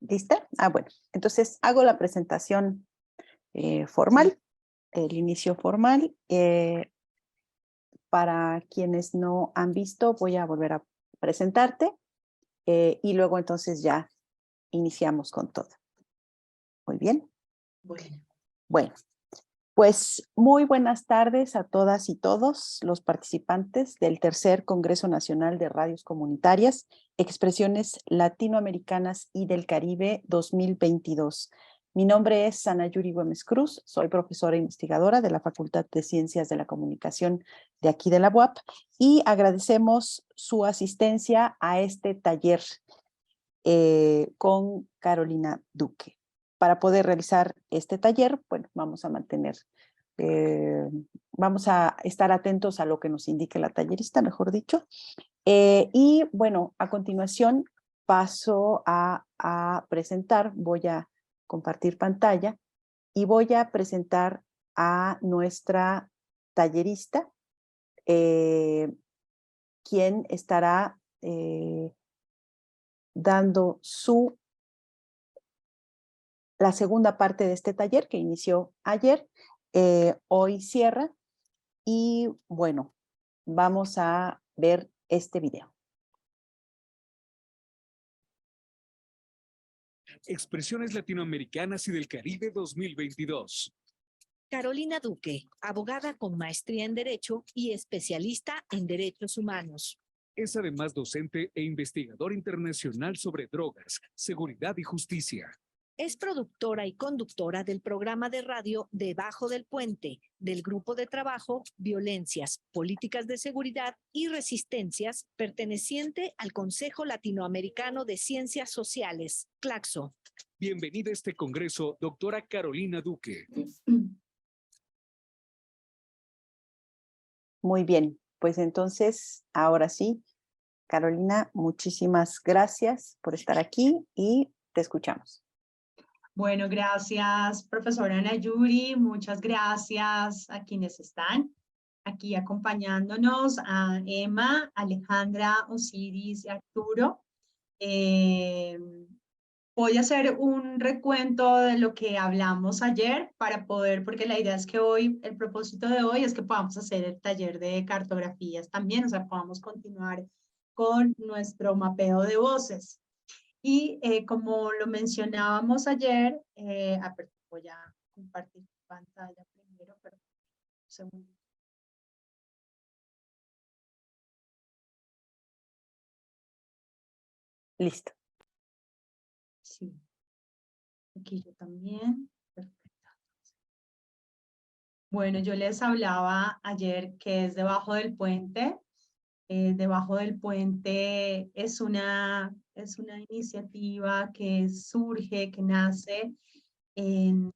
¿Lista? Bueno, entonces hago la presentación formal, el inicio formal. Para quienes no han visto, voy a volver a presentarte y luego entonces ya iniciamos con todo. Muy bien. Bueno, pues muy buenas tardes a todas y todos los participantes del Tercer Congreso Nacional de Radios Comunitarias, Expresiones Latinoamericanas y del Caribe 2022. Mi nombre es Ana Yuri Gómez Cruz, soy profesora e investigadora de la Facultad de Ciencias de la Comunicación de aquí de la UAP y agradecemos su asistencia a este taller con Carolina Duque. Para poder realizar este taller, bueno, vamos a estar atentos a lo que nos indique la tallerista, mejor dicho. Y bueno, a continuación paso a presentar, voy a compartir pantalla y voy a presentar a nuestra tallerista, quien estará dando la segunda parte de este taller que inició ayer, hoy cierra y bueno, vamos a ver este video. Expresiones Latinoamericanas y del Caribe 2022. Carolina Duque, abogada con maestría en Derecho y especialista en Derechos Humanos. Es además docente e investigador internacional sobre drogas, seguridad y justicia. Es productora y conductora del programa de radio Debajo del Puente, del grupo de trabajo Violencias, Políticas de Seguridad y Resistencias, perteneciente al Consejo Latinoamericano de Ciencias Sociales, CLACSO. Bienvenida a este congreso, doctora Carolina Duque. Muy bien, pues entonces, ahora sí, Carolina, muchísimas gracias por estar aquí y te escuchamos. Bueno, gracias, profesora Ana Yuri. Muchas gracias a quienes están aquí acompañándonos, a Emma, Alejandra, Osiris y Arturo. Voy a hacer un recuento de lo que hablamos ayer para poder, porque la idea es que hoy, el propósito de hoy es que podamos hacer el taller de cartografías también, o sea, podamos continuar con nuestro mapeo de voces. Y como lo mencionábamos ayer, voy a compartir pantalla primero, pero un segundo. Listo. Sí. Aquí yo también. Perfecto. Bueno, yo les hablaba ayer que es Debajo del Puente. Debajo del Puente es una iniciativa que surge, que nace en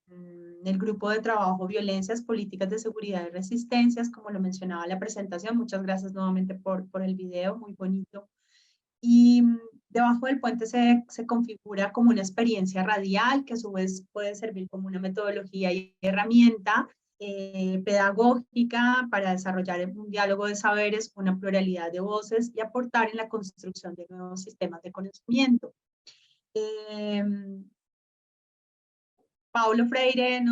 el grupo de trabajo Violencias, Políticas de Seguridad y Resistencias, como lo mencionaba en la presentación. Muchas gracias nuevamente por el video, muy bonito. Y Debajo del Puente se configura como una experiencia radial que a su vez puede servir como una metodología y herramienta pedagógica para desarrollar un diálogo de saberes, una pluralidad de voces y aportar en la construcción de nuevos sistemas de conocimiento. Paulo Freire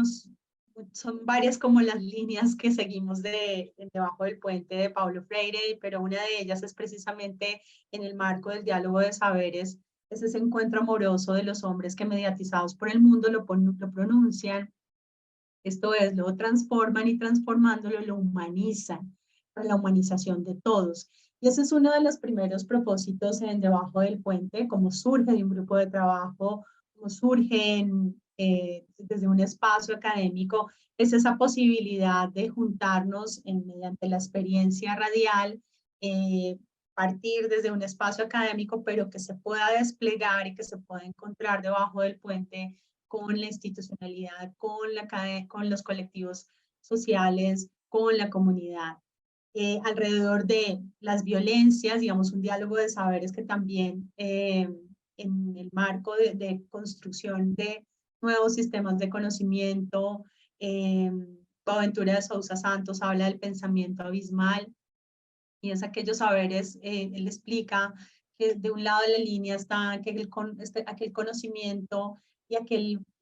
son varias como las líneas que seguimos Debajo del Puente de Paulo Freire, pero una de ellas es precisamente en el marco del diálogo de saberes, es ese encuentro amoroso de los hombres que mediatizados por el mundo lo pronuncian, esto es, lo transforman y transformándolo lo humanizan, para la humanización de todos. Y ese es uno de los primeros propósitos en Debajo del Puente, como surge de un grupo de trabajo, como surge desde un espacio académico, es esa posibilidad de juntarnos mediante la experiencia radial, partir desde un espacio académico, pero que se pueda desplegar y que se pueda encontrar debajo del puente con la institucionalidad, con los colectivos sociales, con la comunidad. Alrededor de las violencias, digamos, un diálogo de saberes que también en el marco de construcción de nuevos sistemas de conocimiento, Boaventura de Sousa Santos habla del pensamiento abismal, y es aquellos saberes, él explica que de un lado de la línea está aquel conocimiento y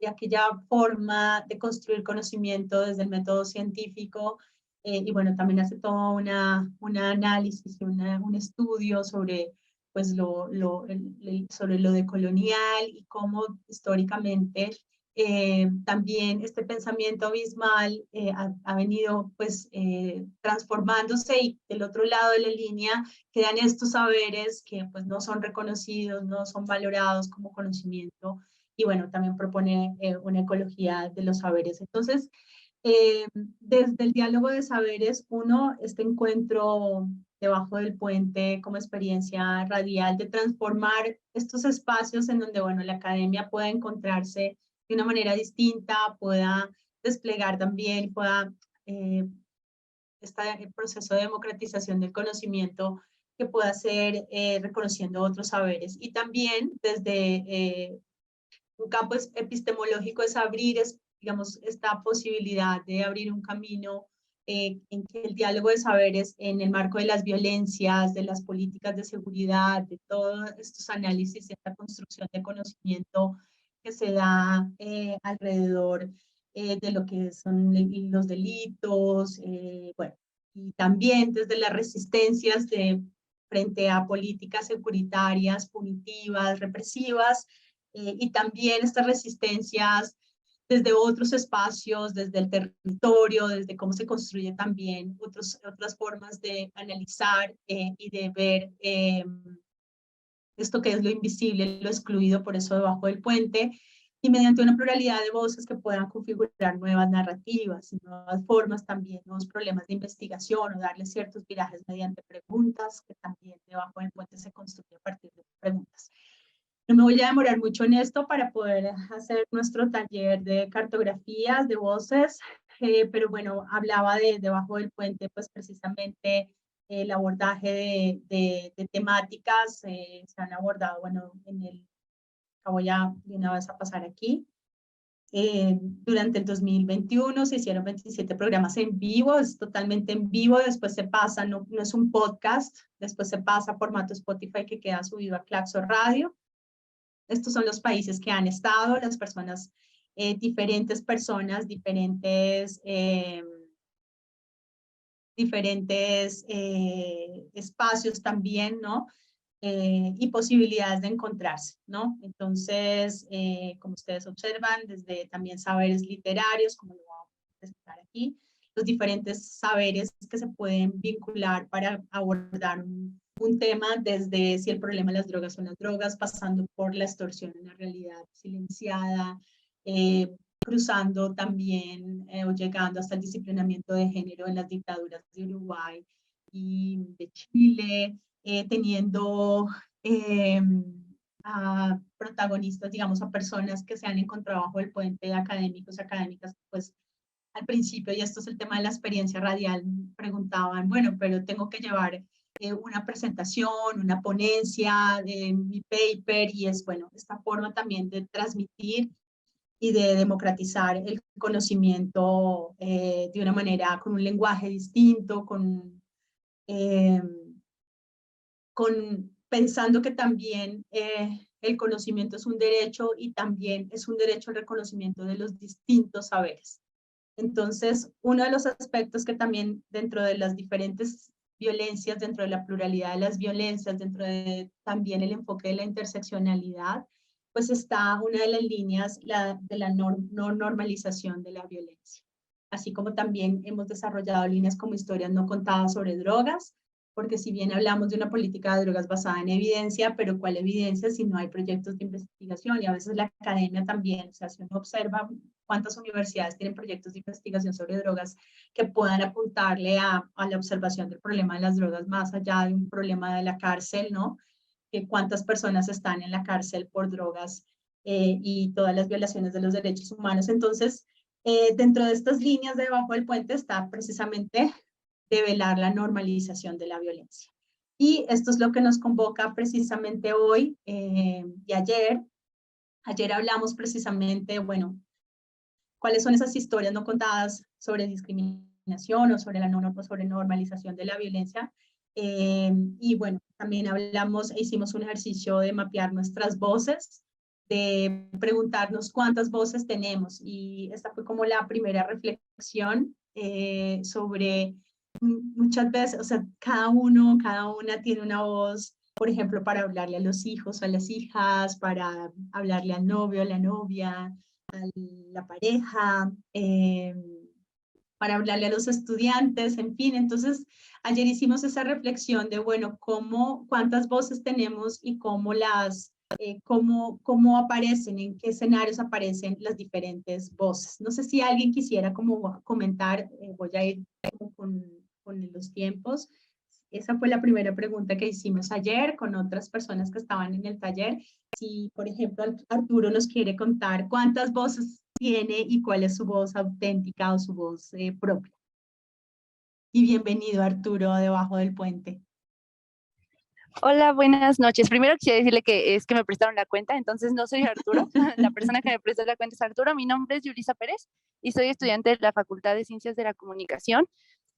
aquella forma de construir conocimiento desde el método científico, y bueno, también hace todo un análisis y un estudio sobre, pues, sobre lo decolonial y cómo históricamente también este pensamiento abismal ha venido, pues, transformándose, y del otro lado de la línea quedan estos saberes que, pues, no son reconocidos, no son valorados como conocimiento, y bueno, también propone una ecología de los saberes. Entonces, desde el diálogo de saberes, este encuentro debajo del puente como experiencia radial de transformar estos espacios en donde, bueno, la academia pueda encontrarse de una manera distinta, pueda desplegar también, pueda el proceso de democratización del conocimiento que pueda ser reconociendo otros saberes. Y también desde un campo epistemológico es abrir, digamos, esta posibilidad de abrir un camino en que el diálogo de saberes en el marco de las violencias, de las políticas de seguridad, de todos estos análisis, esta construcción de conocimiento que se da alrededor de lo que son los delitos, bueno, y también desde las resistencias frente a políticas securitarias, punitivas, represivas, y también estas resistencias desde otros espacios, desde el territorio, desde cómo se construye también otras formas de analizar y de ver esto que es lo invisible, lo excluido, por eso debajo del puente, y mediante una pluralidad de voces que puedan configurar nuevas narrativas y nuevas formas también, nuevos problemas de investigación, o darle ciertos virajes mediante preguntas, que también debajo del puente se construye a partir de preguntas. No me voy a demorar mucho en esto para poder hacer nuestro taller de cartografías de voces, pero bueno, hablaba de debajo del puente, pues precisamente el abordaje de temáticas, se han abordado, bueno, voy a de una vez a pasar aquí. Durante el 2021 se hicieron 27 programas en vivo, es totalmente en vivo, después se pasa, no es un podcast, después se pasa a formato Spotify que queda subido a Claxo Radio. Estos son los países que han estado, las personas, diferentes personas, diferentes espacios también, ¿no? Y posibilidades de encontrarse, ¿no? Entonces, como ustedes observan, desde también saberes literarios, como lo vamos a presentar aquí, los diferentes saberes que se pueden vincular para abordar un tema, desde si el problema de las drogas son las drogas, pasando por la extorsión en la realidad silenciada, cruzando también o llegando hasta el disciplinamiento de género en las dictaduras de Uruguay y de Chile, teniendo a protagonistas, digamos, a personas que se han encontrado bajo el puente, académicos, académicas, pues al principio, y esto es el tema de la experiencia radial, preguntaban, bueno, pero tengo que llevar una presentación, una ponencia de mi paper, y es, bueno, esta forma también de transmitir y de democratizar el conocimiento de una manera, con un lenguaje distinto, pensando que también el conocimiento es un derecho, y también es un derecho al reconocimiento de los distintos saberes. Entonces, uno de los aspectos que también dentro de las diferentes violencias, dentro de la pluralidad de las violencias, dentro de también el enfoque de la interseccionalidad, pues está una de las líneas de la no normalización de la violencia. Así como también hemos desarrollado líneas como historias no contadas sobre drogas, porque si bien hablamos de una política de drogas basada en evidencia, pero ¿cuál evidencia si no hay proyectos de investigación? Y a veces la academia también, o sea, si uno observa cuántas universidades tienen proyectos de investigación sobre drogas que puedan apuntarle a la observación del problema de las drogas más allá de un problema de la cárcel, ¿no? Que cuántas personas están en la cárcel por drogas y todas las violaciones de los derechos humanos. Entonces, dentro de estas líneas de debajo del puente está precisamente develar la normalización de la violencia. Y esto es lo que nos convoca precisamente hoy y ayer. Ayer hablamos precisamente, bueno, cuáles son esas historias no contadas sobre discriminación o sobre la sobre normalización de la violencia. Y bueno, también hicimos un ejercicio de mapear nuestras voces, de preguntarnos cuántas voces tenemos. Y esta fue como la primera reflexión sobre muchas veces, o sea, cada una tiene una voz, por ejemplo, para hablarle a los hijos o a las hijas, para hablarle al novio, a la novia, a la pareja, para hablarle a los estudiantes, en fin. Entonces, ayer hicimos esa reflexión de, bueno, cuántas voces tenemos y cómo aparecen, en qué escenarios aparecen las diferentes voces. No sé si alguien quisiera como comentar, voy a ir con los tiempos. Esa fue la primera pregunta que hicimos ayer con otras personas que estaban en el taller. Si, por ejemplo, Arturo nos quiere contar cuántas voces tiene y cuál es su voz auténtica o su voz propia. Y bienvenido, Arturo, debajo del puente. Hola, buenas noches. Primero quisiera decirle que es que me prestaron la cuenta, entonces no soy Arturo. La persona que me prestó la cuenta es Arturo. Mi nombre es Yulisa Pérez y soy estudiante de la Facultad de Ciencias de la Comunicación.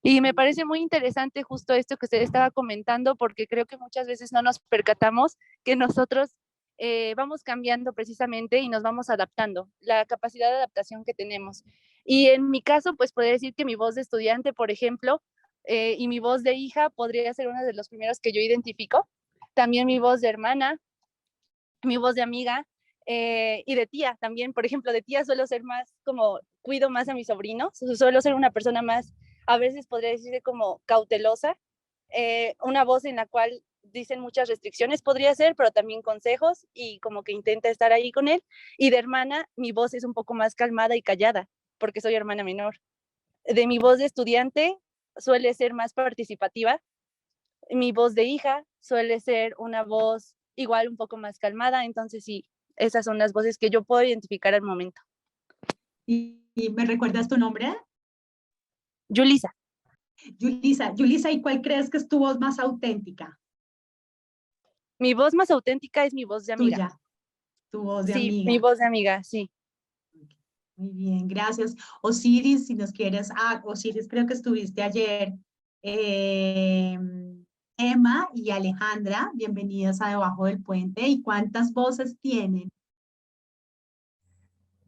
Y me parece muy interesante justo esto que usted estaba comentando, porque creo que muchas veces no nos percatamos que nosotros vamos cambiando precisamente y nos vamos adaptando, la capacidad de adaptación que tenemos. Y en mi caso, pues podría decir que mi voz de estudiante, por ejemplo, y mi voz de hija podría ser uno de los primeros que yo identifico. También mi voz de hermana, mi voz de amiga y de tía también. Por ejemplo, de tía suelo ser más como, cuido más a mis sobrinos, suelo ser una persona más, a veces podría decirse como cautelosa, una voz en la cual dicen muchas restricciones podría ser, pero también consejos y como que intenta estar ahí con él. Y de hermana, mi voz es un poco más calmada y callada, porque soy hermana menor. De mi voz de estudiante suele ser más participativa. Mi voz de hija suele ser una voz igual un poco más calmada, entonces sí, esas son las voces que yo puedo identificar al momento. ¿Y me recuerdas tu nombre? Yulisa. Yulisa, ¿y cuál crees que es tu voz más auténtica? Mi voz más auténtica es mi voz de amiga. Tuya, tu voz de Sí, amiga. mi voz de amiga, sí. Muy bien, gracias. Osiris, si nos quieres, Osiris, creo que estuviste ayer. Emma y Alejandra, bienvenidas a Debajo del Puente. ¿Y cuántas voces tienen?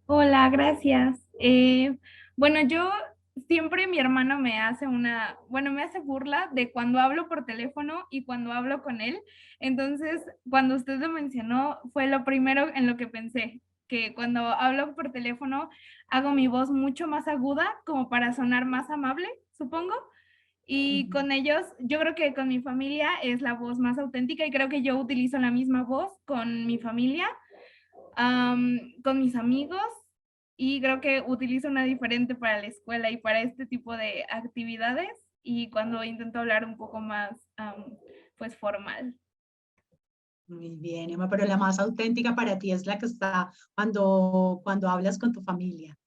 Hola, gracias. Bueno, yo siempre mi hermano me hace me hace burla de cuando hablo por teléfono y cuando hablo con él. Entonces, cuando usted lo mencionó, fue lo primero en lo que pensé, que cuando hablo por teléfono hago mi voz mucho más aguda como para sonar más amable, supongo. Y con ellos, yo creo que con mi familia es la voz más auténtica y creo que yo utilizo la misma voz con mi familia, con mis amigos, y creo que utilizo una diferente para la escuela y para este tipo de actividades y cuando intento hablar un poco más pues formal. Muy bien, Emma, pero la más auténtica para ti es la que está cuando hablas con tu familia.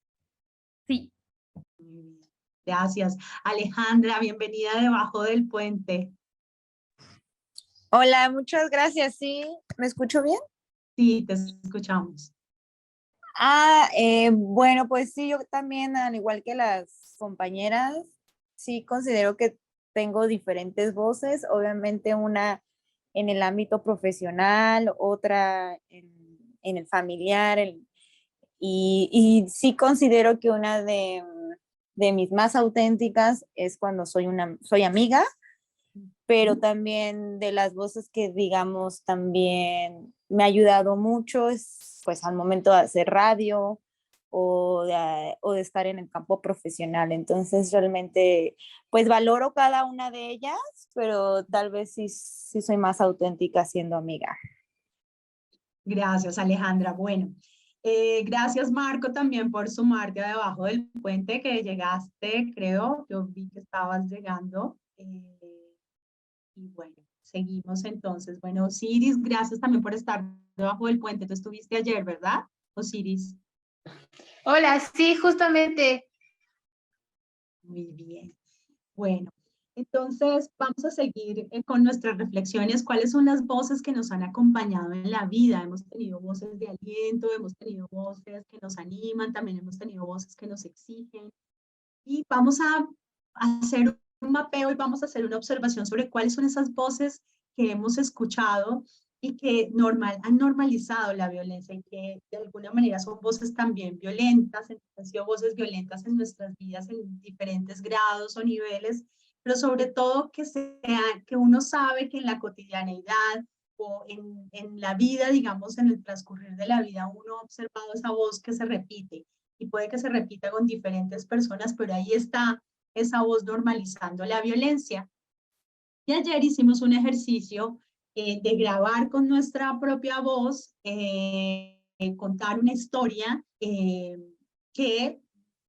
Sí. Muy bien. Gracias. Alejandra, bienvenida a Debajo del Puente. Hola, muchas gracias. ¿Sí? ¿Me escucho bien? Sí, te escuchamos. Bueno, pues sí, yo también, al igual que las compañeras, sí considero que tengo diferentes voces, obviamente una en el ámbito profesional, otra en el familiar, y sí considero que una de mis más auténticas es cuando soy amiga, pero también de las voces que, digamos, también me ha ayudado mucho es pues al momento de hacer radio o de estar en el campo profesional. Entonces realmente pues valoro cada una de ellas, pero tal vez sí soy más auténtica siendo amiga. Gracias, Alejandra. Bueno, gracias, Marco, también por sumarte a Debajo del Puente, que llegaste, creo. Yo vi que estabas llegando. Y bueno, seguimos entonces. Bueno, Osiris, gracias también por estar Debajo del Puente. Tú estuviste ayer, ¿verdad, Osiris? Hola, sí, justamente. Muy bien. Bueno, entonces vamos a seguir con nuestras reflexiones. ¿Cuáles son las voces que nos han acompañado en la vida? Hemos tenido voces de aliento, hemos tenido voces que nos animan, también hemos tenido voces que nos exigen. Y vamos a hacer un mapeo y vamos a hacer una observación sobre cuáles son esas voces que hemos escuchado y que han normalizado la violencia y que de alguna manera son voces también violentas, han sido voces violentas en nuestras vidas en diferentes grados o niveles, pero sobre todo que uno sabe que en la cotidianeidad o en la vida, digamos, en el transcurrir de la vida, uno ha observado esa voz que se repite y puede que se repita con diferentes personas, pero ahí está esa voz normalizando la violencia. Y ayer hicimos un ejercicio de grabar con nuestra propia voz, contar una historia que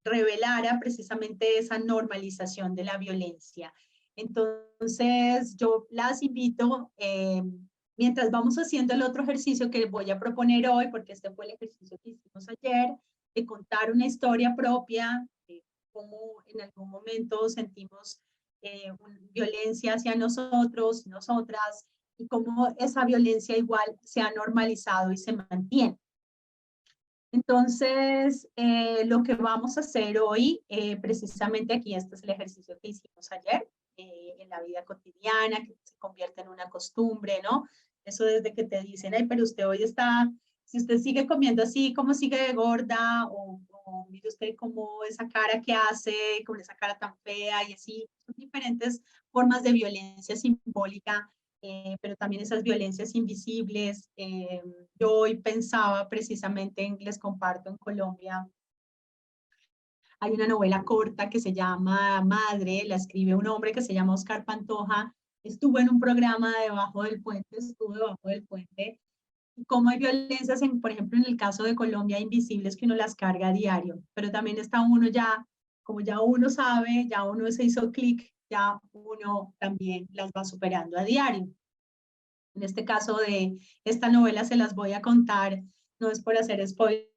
revelara precisamente esa normalización de la violencia. Entonces, yo las invito, mientras vamos haciendo el otro ejercicio que voy a proponer hoy, porque este fue el ejercicio que hicimos ayer, de contar una historia propia, de cómo en algún momento sentimos violencia hacia nosotros, nosotras, y cómo esa violencia igual se ha normalizado y se mantiene. Entonces, lo que vamos a hacer hoy, precisamente aquí, este es el ejercicio que hicimos ayer, en la vida cotidiana, que se convierte en una costumbre, ¿no? Eso desde que te dicen, ay, pero usted hoy está, si usted sigue comiendo así, ¿cómo sigue de gorda? O mire usted cómo esa cara que hace, con esa cara tan fea y así. Son diferentes formas de violencia simbólica, pero también esas violencias invisibles. Yo hoy pensaba precisamente, les comparto, en Colombia hay una novela corta que se llama Madre, la escribe un hombre que se llama Oscar Pantoja. Estuvo en un programa debajo del puente, y cómo hay violencias, por ejemplo, en el caso de Colombia, invisibles que uno las carga a diario, pero también está uno ya, como ya uno sabe, ya uno se hizo clic, ya uno también las va superando a diario. En este caso de esta novela se las voy a contar, no es por hacer spoiler,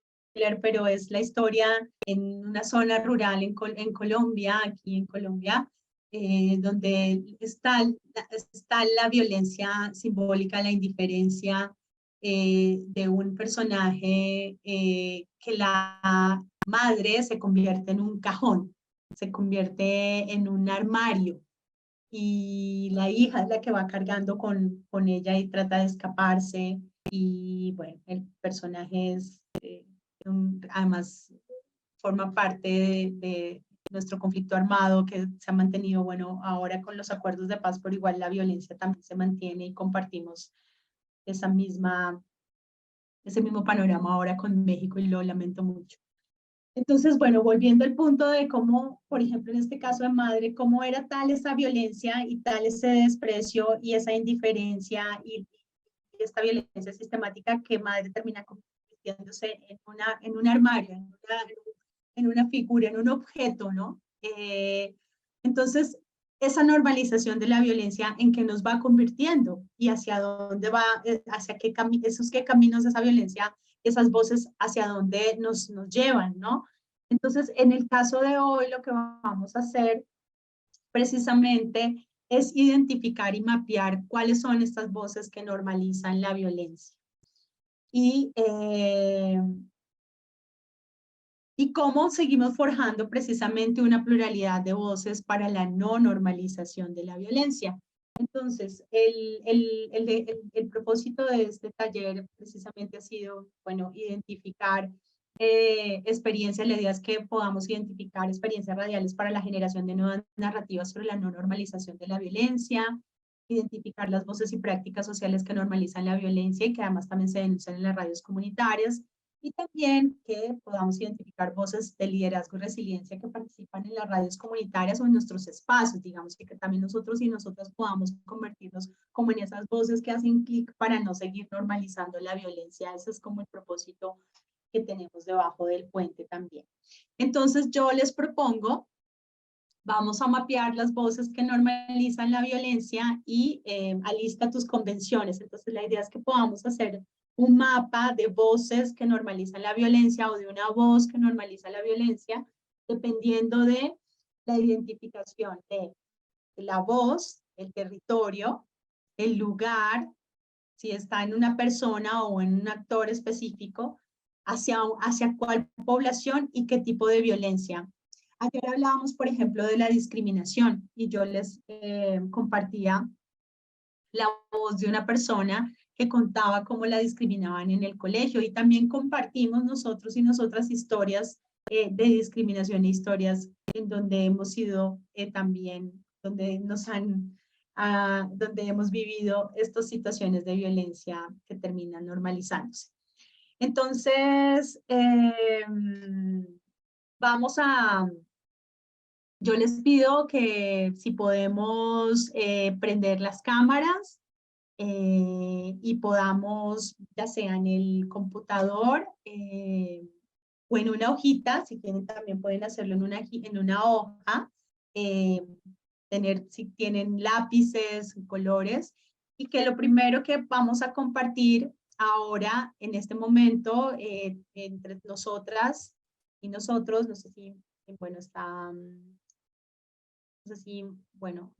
pero es la historia en una zona rural en Colombia, aquí en Colombia, donde está la violencia simbólica, la indiferencia de un personaje que la madre se convierte en un cajón, se convierte en un armario, y la hija es la que va cargando con ella y trata de escaparse. Y bueno, el personaje es, además, forma parte de nuestro conflicto armado que se ha mantenido, bueno, ahora con los acuerdos de paz, pero igual la violencia también se mantiene y compartimos ese mismo panorama ahora con México y lo lamento mucho. Entonces, bueno, volviendo al punto de cómo, por ejemplo, en este caso de Madre, cómo era tal esa violencia y tal ese desprecio y esa indiferencia y esta violencia sistemática que Madre termina convirtiéndose en un armario, en una figura, en un objeto, ¿no? Entonces, esa normalización de la violencia en que nos va convirtiendo y hacia dónde va, hacia qué caminos esa violencia, esas voces hacia dónde nos llevan, ¿no? Entonces, en el caso de hoy, lo que vamos a hacer precisamente es identificar y mapear cuáles son estas voces que normalizan la violencia. Y cómo seguimos forjando precisamente una pluralidad de voces para la no normalización de la violencia. Entonces, el propósito de este taller precisamente ha sido, bueno, identificar experiencias, la idea es que podamos identificar experiencias radiales para la generación de nuevas narrativas sobre la no normalización de la violencia, identificar las voces y prácticas sociales que normalizan la violencia y que además también se denuncian en las radios comunitarias, y también que podamos identificar voces de liderazgo y resiliencia que participan en las radios comunitarias o en nuestros espacios, digamos, que también nosotros y nosotras podamos convertirnos como en esas voces que hacen clic para no seguir normalizando la violencia. Ese es como el propósito que tenemos debajo del puente también. Entonces yo les propongo, vamos a mapear las voces que normalizan la violencia y alista tus convenciones. Entonces la idea es que podamos hacer un mapa de voces que normalizan la violencia o de una voz que normaliza la violencia, dependiendo de la identificación de la voz, el territorio, el lugar, si está en una persona o en un actor específico, hacia cuál población y qué tipo de violencia. Ayer hablábamos, por ejemplo, de la discriminación y yo les compartía la voz de una persona que contaba cómo la discriminaban en el colegio, y también compartimos nosotros y nosotras historias de discriminación e historias en donde hemos sido también, donde nos han, donde hemos vivido estas situaciones de violencia que terminan normalizándose. Entonces, yo les pido que si podemos prender las cámaras y podamos, ya sea en el computador o en una hojita, si quieren también pueden hacerlo en una hoja, si tienen lápices, colores, y que lo primero que vamos a compartir ahora, en este momento, entre nosotras y nosotros, no sé si, bueno, está, no sé si, bueno,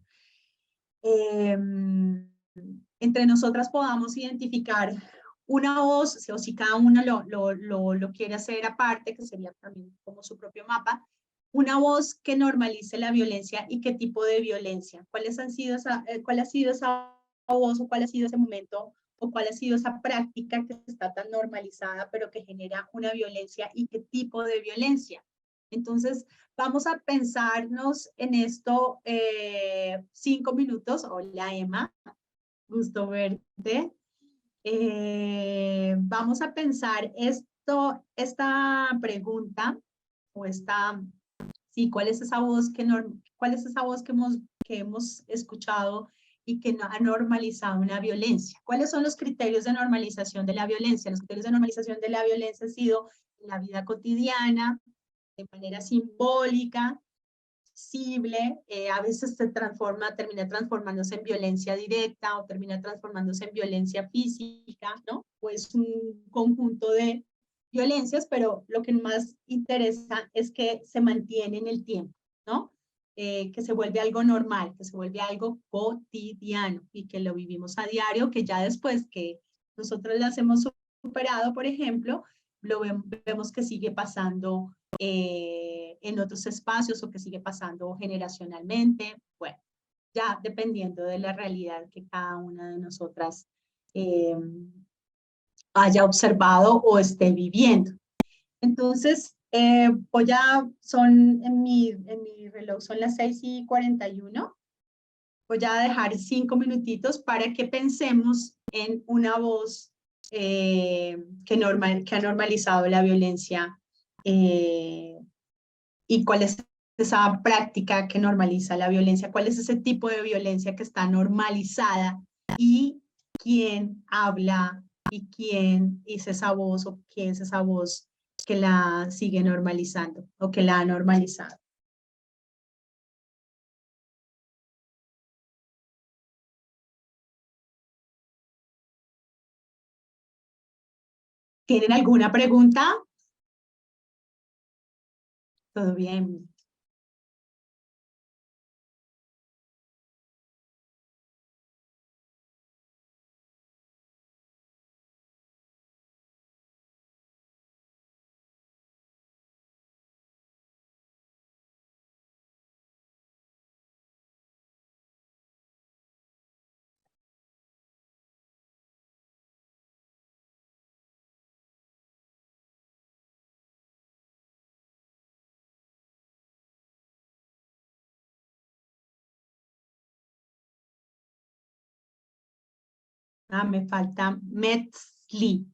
entre nosotras podamos identificar una voz, o si cada uno lo quiere hacer aparte, que sería también como su propio mapa, una voz que normalice la violencia y qué tipo de violencia. ¿Cuál ha sido esa voz o cuál ha sido ese momento o cuál ha sido esa práctica que está tan normalizada pero que genera una violencia y qué tipo de violencia? Entonces, vamos a pensarnos en esto 5 minutos. Hola, Emma, gusto verte. Vamos a pensar esta pregunta o sí, ¿cuál es esa voz que hemos escuchado y que ha normalizado una violencia? ¿Cuáles son los criterios de normalización de la violencia? Los criterios de normalización de la violencia han sido en la vida cotidiana, de manera simbólica, visible, a veces termina transformándose en violencia directa o termina transformándose en violencia física, ¿no? Pues un conjunto de violencias, pero lo que más interesa es que se mantiene en el tiempo, ¿no? Que se vuelve algo normal, que se vuelve algo cotidiano y que lo vivimos a diario, que ya después que nosotros las hemos superado, por ejemplo, vemos que sigue pasando en otros espacios o que sigue pasando generacionalmente. Bueno, ya dependiendo de la realidad que cada una de nosotras haya observado o esté viviendo. Entonces, en mi reloj son las 6:41. Voy a dejar 5 minutitos para que pensemos en una voz que ha normalizado la violencia y cuál es esa práctica que normaliza la violencia, cuál es ese tipo de violencia que está normalizada y quién habla y quién es esa voz o quién es esa voz que la sigue normalizando o que la ha normalizado. ¿Tienen alguna pregunta? ¿Todo bien? Me falta Metzli.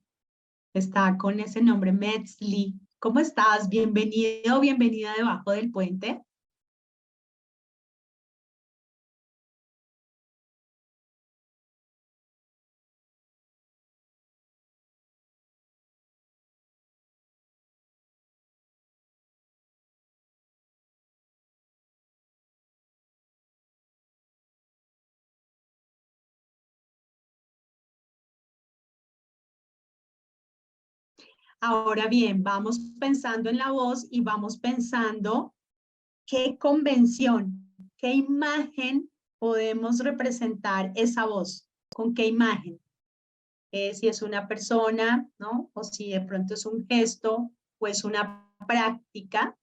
Está con ese nombre, Metzli. ¿Cómo estás? Bienvenido o bienvenida debajo del puente. Ahora bien, vamos pensando en la voz y vamos pensando qué convención, qué imagen podemos representar esa voz, con qué imagen. Si es una persona, ¿no? O si de pronto es un gesto o es una práctica,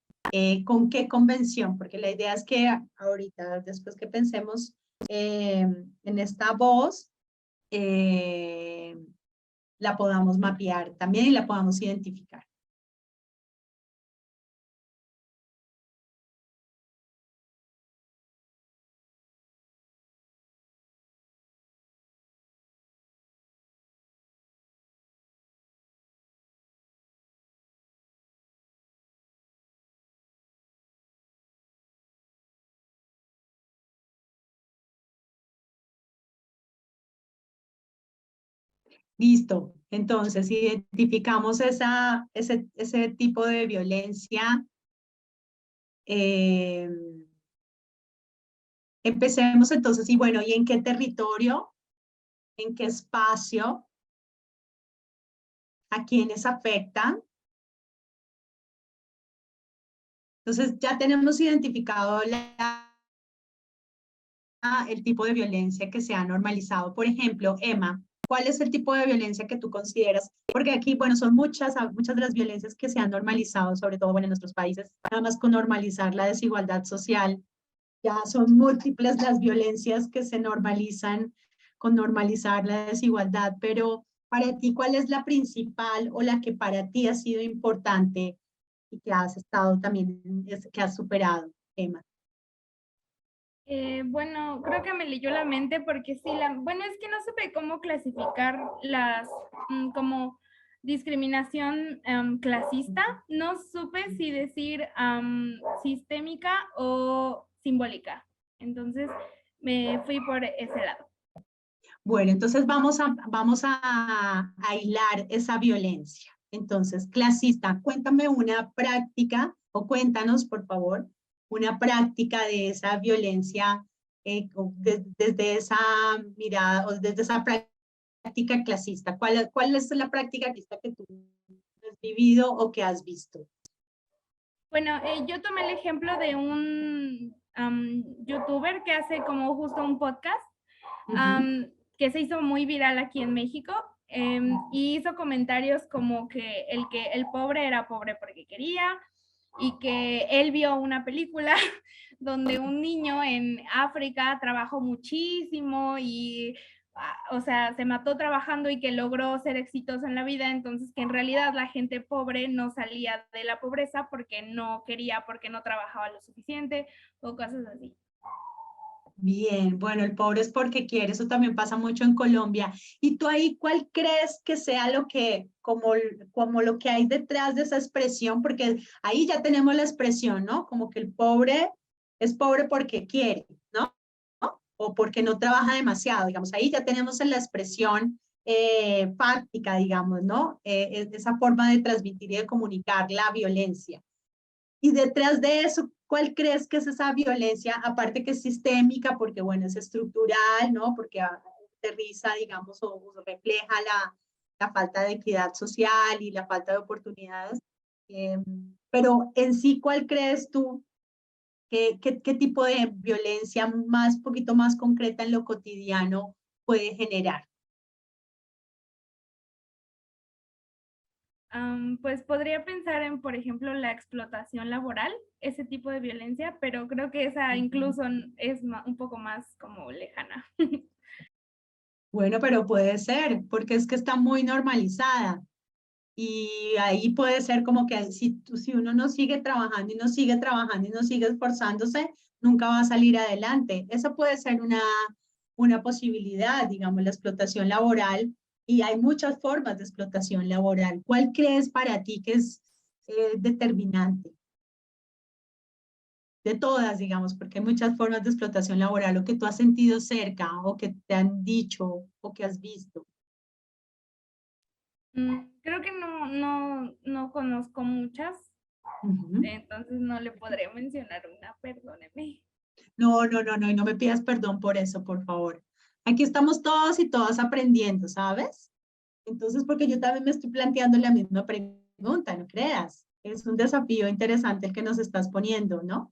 ¿con qué convención? Porque la idea es que ahorita, después que pensemos en esta voz, la podamos mapear también y la podamos identificar. Listo. Entonces, identificamos ese tipo de violencia. Empecemos entonces, y bueno, ¿y en qué territorio? ¿En qué espacio? ¿A quiénes afectan? Entonces, ya tenemos identificado el tipo de violencia que se ha normalizado. Por ejemplo, Emma, ¿cuál es el tipo de violencia que tú consideras? Porque aquí, bueno, son muchas de las violencias que se han normalizado, sobre todo, bueno, en nuestros países, nada más con normalizar la desigualdad social. Ya son múltiples las violencias que se normalizan con normalizar la desigualdad, pero para ti, ¿cuál es la principal o la que para ti ha sido importante y que has estado también, que has superado, Emma? Bueno, creo que me leyó la mente porque sí, bueno, es que no supe cómo clasificar las, como discriminación clasista, no supe si decir sistémica o simbólica, entonces me fui por ese lado. Bueno, entonces vamos a hilar esa violencia. Entonces, clasista, cuéntame una práctica, o cuéntanos, por favor, una práctica de esa violencia desde esa mirada, o desde esa práctica clasista. ¿Cuál es la práctica clasista que tú has vivido o que has visto? Bueno, yo tomé el ejemplo de un youtuber que hace como justo un podcast, que se hizo muy viral aquí en México, y hizo comentarios como que el pobre era pobre porque quería, y que él vio una película donde un niño en África trabajó muchísimo y, o sea, se mató trabajando y que logró ser exitoso en la vida, entonces que en realidad la gente pobre no salía de la pobreza porque no quería, porque no trabajaba lo suficiente o cosas así. Bien, bueno, el pobre es porque quiere, eso también pasa mucho en Colombia. ¿Y tú ahí cuál crees que sea lo que, como lo que hay detrás de esa expresión? Porque ahí ya tenemos la expresión, ¿no? Como que el pobre es pobre porque quiere, ¿no? O porque no trabaja demasiado, digamos, ahí ya tenemos la expresión fáctica, digamos, ¿no? Esa forma de transmitir y de comunicar la violencia. Y detrás de eso, ¿cuál crees que es esa violencia? Aparte que es sistémica, porque bueno, es estructural, ¿no? Porque aterriza, digamos, o refleja la falta de equidad social y la falta de oportunidades. Pero en sí, ¿cuál crees tú? ¿Qué tipo de violencia más, poquito más concreta en lo cotidiano puede generar? Pues podría pensar en, por ejemplo, la explotación laboral, ese tipo de violencia, pero creo que esa incluso es un poco más como lejana. Bueno, pero puede ser, porque es que está muy normalizada. Y ahí puede ser como que si uno no sigue trabajando y no sigue trabajando y no sigue esforzándose, nunca va a salir adelante. Esa puede ser una posibilidad, digamos, la explotación laboral. Y hay muchas formas de explotación laboral. ¿Cuál crees para ti que es determinante? De todas, digamos, porque hay muchas formas de explotación laboral, o que tú has sentido cerca, o que te han dicho, o que has visto. Creo que no conozco muchas, entonces no le podré mencionar una, perdóneme. No, y no me pidas perdón por eso, por favor. Aquí estamos todos y todas aprendiendo, ¿sabes? Entonces, porque yo también me estoy planteando la misma pregunta, no creas. Es un desafío interesante el que nos estás poniendo, ¿no?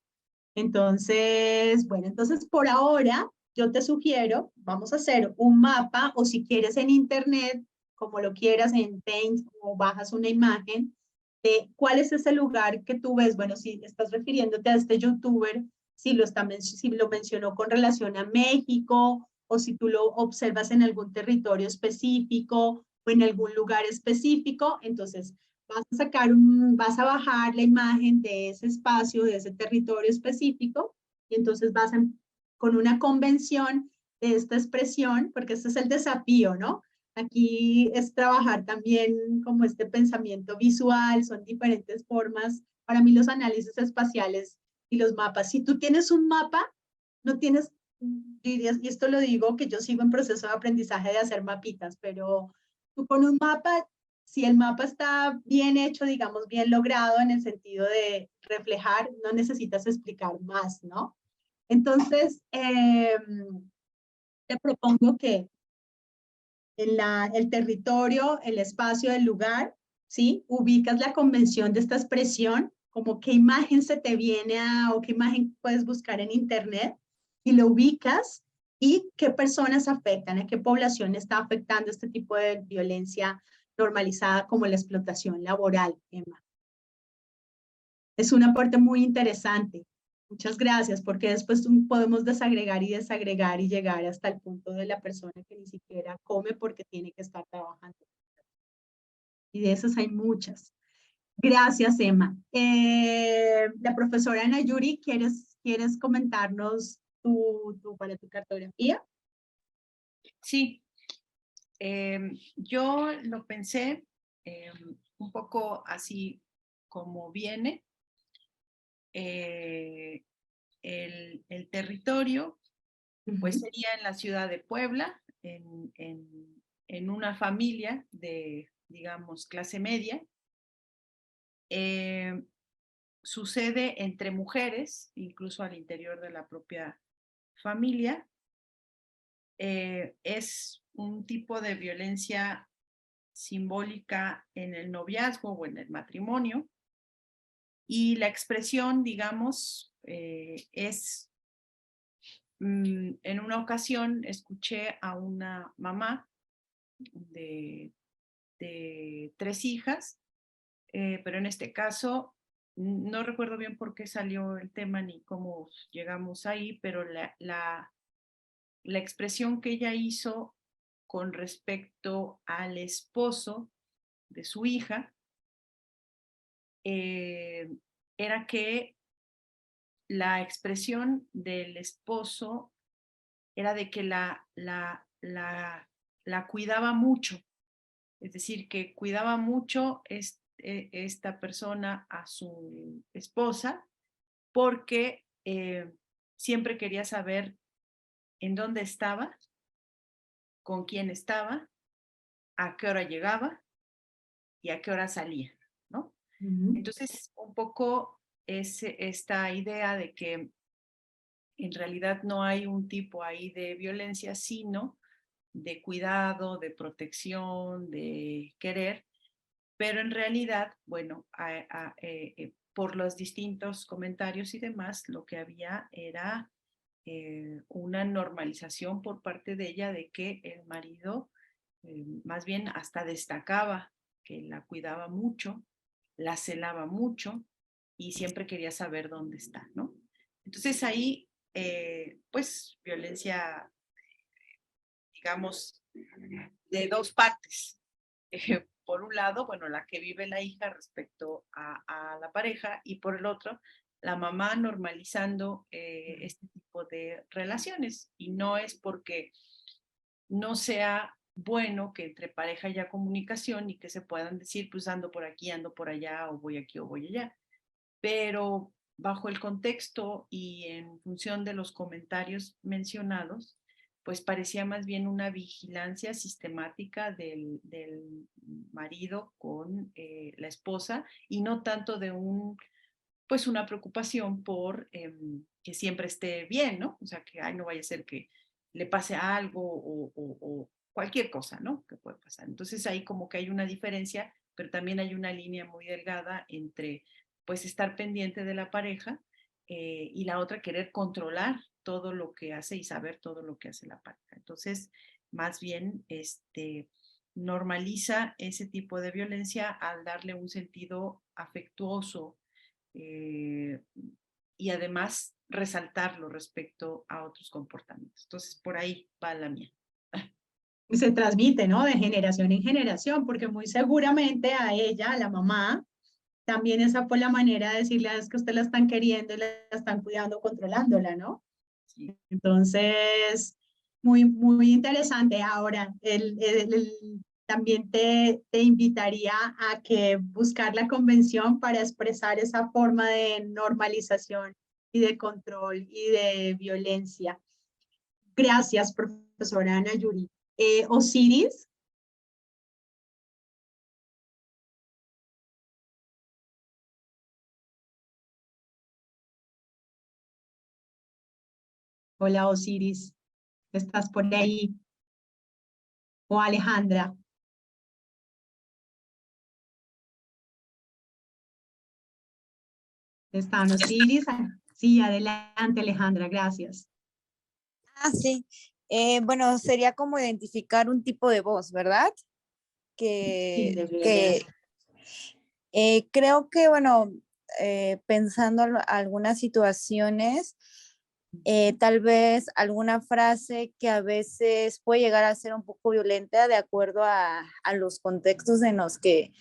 Entonces, bueno, entonces por ahora yo te sugiero, vamos a hacer un mapa, o si quieres en internet, como lo quieras, en Paint, o bajas una imagen de cuál es ese lugar que tú ves. Bueno, si estás refiriéndote a este youtuber, si lo mencionó con relación a México, o si tú lo observas en algún territorio específico o en algún lugar específico, entonces vas a bajar la imagen de ese espacio, de ese territorio específico, y entonces con una convención de esta expresión, porque este es el desafío, ¿no? Aquí es trabajar también como este pensamiento visual, son diferentes formas. Para mí los análisis espaciales y los mapas, si tú tienes un mapa, no tienes, dirías, y esto lo digo, que yo sigo en proceso de aprendizaje de hacer mapitas, pero tú con un mapa, si el mapa está bien hecho, digamos, bien logrado en el sentido de reflejar, no necesitas explicar más, ¿no? Entonces, te propongo que el territorio, el espacio, el lugar, ¿sí? Ubicas la convención de esta expresión, como qué imagen se te viene o qué imagen puedes buscar en internet, y lo ubicas, y qué personas afectan, a qué población está afectando este tipo de violencia normalizada como la explotación laboral, Emma. Es un aporte muy interesante. Muchas gracias, porque después podemos desagregar y llegar hasta el punto de la persona que ni siquiera come porque tiene que estar trabajando. Y de esas hay muchas. Gracias, Emma. La profesora Ana Yuri, ¿quieres comentarnos para tu cartografía? Sí, yo lo pensé un poco así como viene. El territorio, pues sería en la ciudad de Puebla, en una familia de, digamos, clase media. Sucede entre mujeres, incluso al interior de la propia familia. Es un tipo de violencia simbólica en el noviazgo o en el matrimonio. Y la expresión, digamos, es, en una ocasión escuché a una mamá de 3 hijas, pero en este caso no recuerdo bien por qué salió el tema ni cómo llegamos ahí, pero la expresión que ella hizo con respecto al esposo de su hija era que la expresión del esposo era de que la cuidaba mucho, es decir, que cuidaba mucho esta persona a su esposa porque siempre quería saber en dónde estaba, con quién estaba, a qué hora llegaba y a qué hora salía, ¿no? Entonces, un poco es esta idea de que en realidad no hay un tipo ahí de violencia, sino de cuidado, de protección, de querer, pero en realidad, bueno, por los distintos comentarios y demás, lo que había era una normalización por parte de ella de que el marido más bien hasta destacaba que la cuidaba mucho, la celaba mucho y siempre quería saber dónde está, ¿no? Entonces ahí, pues, violencia, digamos, de 2 partes. Por un lado, bueno, la que vive la hija respecto a la pareja, y por el otro, la mamá normalizando este tipo de relaciones. Y no es porque no sea bueno que entre pareja haya comunicación y que se puedan decir, pues ando por aquí, ando por allá, o voy aquí o voy allá. Pero bajo el contexto y en función de los comentarios mencionados, pues parecía más bien una vigilancia sistemática del marido con la esposa y no tanto de pues una preocupación por que siempre esté bien, ¿no? O sea, que ay, no vaya a ser que le pase algo o cualquier cosa, ¿no? Que puede pasar. Entonces ahí como que hay una diferencia, pero también hay una línea muy delgada entre pues estar pendiente de la pareja y la otra querer controlar todo lo que hace y saber todo lo que hace la pareja. Entonces, más bien, normaliza ese tipo de violencia al darle un sentido afectuoso, y además resaltarlo respecto a otros comportamientos. Entonces, por ahí va la mía. Y se transmite, ¿no? De generación en generación, porque muy seguramente a ella, a la mamá, también esa fue la manera de decirle: es que usted la están queriendo y la están cuidando, controlándola, ¿no? Sí. Entonces, muy, muy interesante. Ahora, también te invitaría a que buscar la convención para expresar esa forma de normalización y de control y de violencia. Gracias, profesora Ana Yuri. Osiris. Hola, Osiris. ¿Estás por ahí? O Alejandra. ¿Están Osiris? Sí, adelante, Alejandra, gracias. Sí. Bueno, sería como identificar un tipo de voz, ¿verdad? Sí, de Que creo que, bueno, pensando algunas situaciones, tal vez alguna frase que a veces puede llegar a ser un poco violenta de acuerdo a los contextos en los que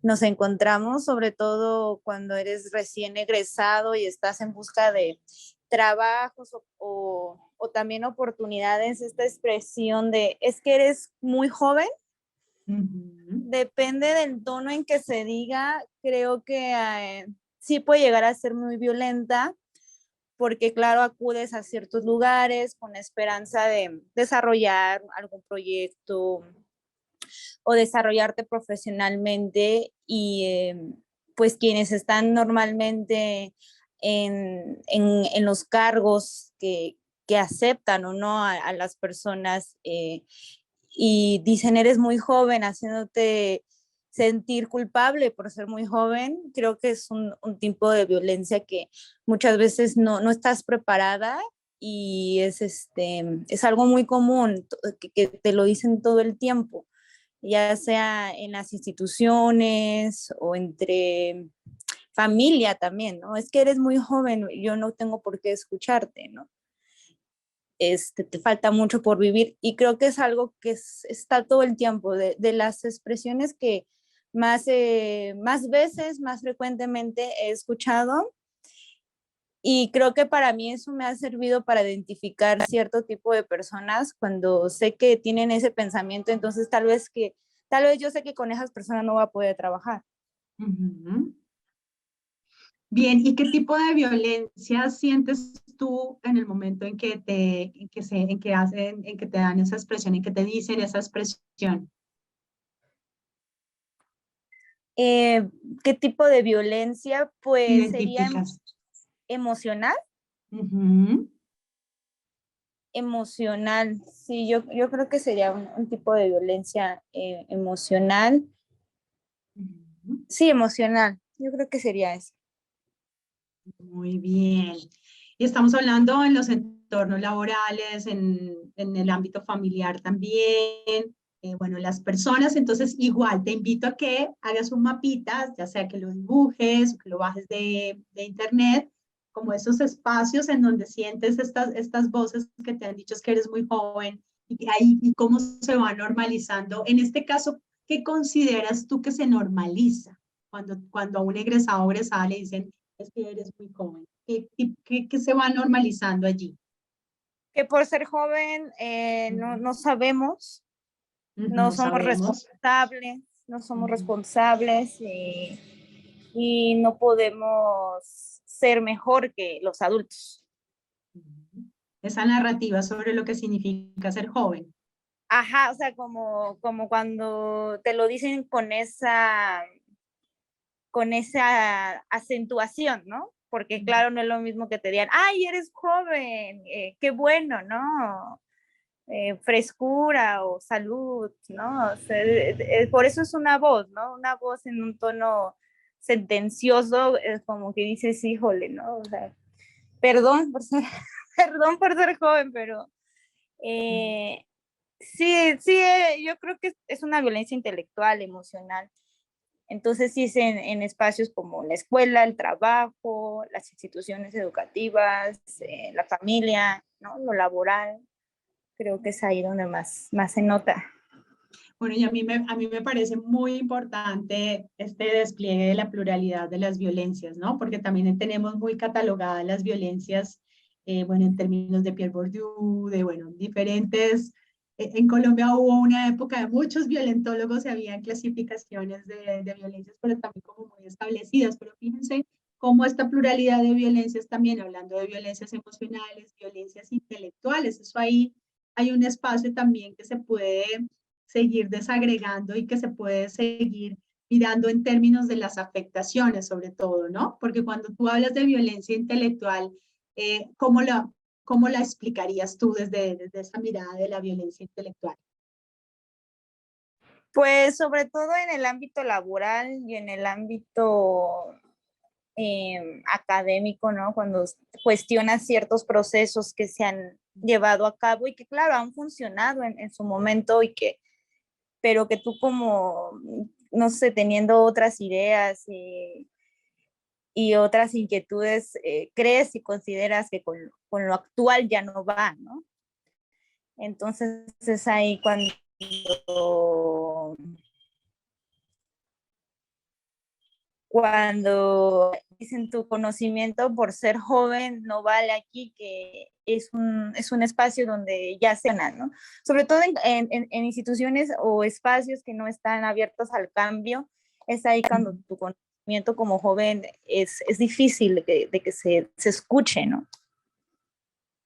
nos encontramos, sobre todo cuando eres recién egresado y estás en busca de trabajos o también oportunidades, esta expresión de es que eres muy joven. Depende del tono en que se diga, creo que sí puede llegar a ser muy violenta, porque claro, acudes a ciertos lugares con la esperanza de desarrollar algún proyecto o desarrollarte profesionalmente y pues quienes están normalmente en los cargos que aceptan o no a las personas y dicen eres muy joven, haciéndote sentir culpable por ser muy joven, creo que es un tipo de violencia que muchas veces no estás preparada y es algo muy común que te lo dicen todo el tiempo, ya sea en las instituciones o entre familia también, ¿no? Es que eres muy joven, yo no tengo por qué escucharte, ¿no? Te falta mucho por vivir y creo que es algo que está todo el tiempo, de las expresiones que más veces, más frecuentemente he escuchado y creo que para mí eso me ha servido para identificar cierto tipo de personas cuando sé que tienen ese pensamiento, entonces tal vez yo sé que con esas personas no voy a poder trabajar. Bien, ¿y qué tipo de violencia sientes tú en el momento en que en que te dan esa expresión, en que te dicen esa expresión? ¿Qué tipo de violencia? Pues sería ¿Identificas? emocional. Emocional, sí, yo creo que sería un tipo de violencia emocional. Sí, emocional, yo creo que sería eso. Muy bien. Y estamos hablando en los entornos laborales, en el ámbito familiar también, bueno, las personas, entonces igual te invito a que hagas un mapita, ya sea que lo dibujes o que lo bajes de internet, como esos espacios en donde sientes estas voces que te han dicho que eres muy joven y cómo se va normalizando. En este caso, ¿qué consideras tú que se normaliza cuando a un egresado o egresada le dicen es que eres muy joven? ¿Qué se va normalizando allí? Que por ser joven no sabemos, no somos responsables, y no podemos ser mejor que los adultos. Esa narrativa sobre lo que significa ser joven. Ajá, o sea, como cuando te lo dicen con esa acentuación, ¿no? Porque claro, no es lo mismo que te digan, ay, eres joven, qué bueno, ¿no? Frescura o salud, ¿no? O sea, por eso es una voz, ¿no? Una voz en un tono sentencioso, es como que dices, híjole, ¿no? O sea, perdón por ser, perdón por ser joven, pero sí, yo creo que es una violencia intelectual, emocional. Entonces sí es en espacios como la escuela, el trabajo, las instituciones educativas, la familia, ¿no? Lo laboral. Creo que es ahí donde más se nota. Bueno, y a mí me parece muy importante este despliegue de la pluralidad de las violencias, ¿no? Porque también tenemos muy catalogadas las violencias, bueno, en términos de Pierre Bourdieu, de, bueno, diferentes. En Colombia hubo una época de muchos violentólogos y había clasificaciones de violencias, pero también como muy establecidas. Pero fíjense cómo esta pluralidad de violencias también, hablando de violencias emocionales, violencias intelectuales, eso ahí hay un espacio también que se puede seguir desagregando y que se puede seguir mirando en términos de las afectaciones, sobre todo, ¿no? Porque cuando tú hablas de violencia intelectual, ¿cómo la explicarías tú desde esa mirada de la violencia intelectual? Pues sobre todo en el ámbito laboral y en el ámbito académico, ¿no? Cuando cuestionas ciertos procesos que se han llevado a cabo y que, claro, han funcionado en su momento pero que tú como, no sé, teniendo otras ideas y otras inquietudes, crees y consideras que con lo actual ya no va, ¿no? Entonces es ahí cuando dicen tu conocimiento por ser joven no vale aquí, que es un espacio donde ya se gana, ¿no? Sobre todo en instituciones o espacios que no están abiertos al cambio, es ahí cuando tu conocimiento como joven es difícil de que se escuche, ¿no?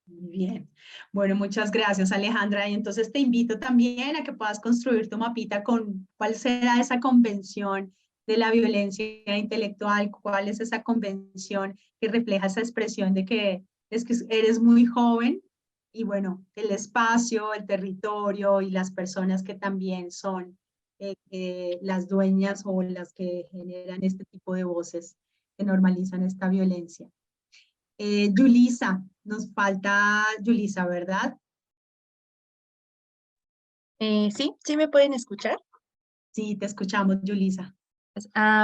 Muy bien. Bueno, muchas gracias, Alejandra. Y entonces te invito también a que puedas construir tu mapita con cuál será esa convención de la violencia intelectual, cuál es esa convención que refleja esa expresión de que eres muy joven y bueno, el espacio, el territorio y las personas que también son las dueñas o las que generan este tipo de voces que normalizan esta violencia. Yulisa, nos falta Yulisa, ¿verdad? Sí me pueden escuchar. Sí, te escuchamos, Yulisa.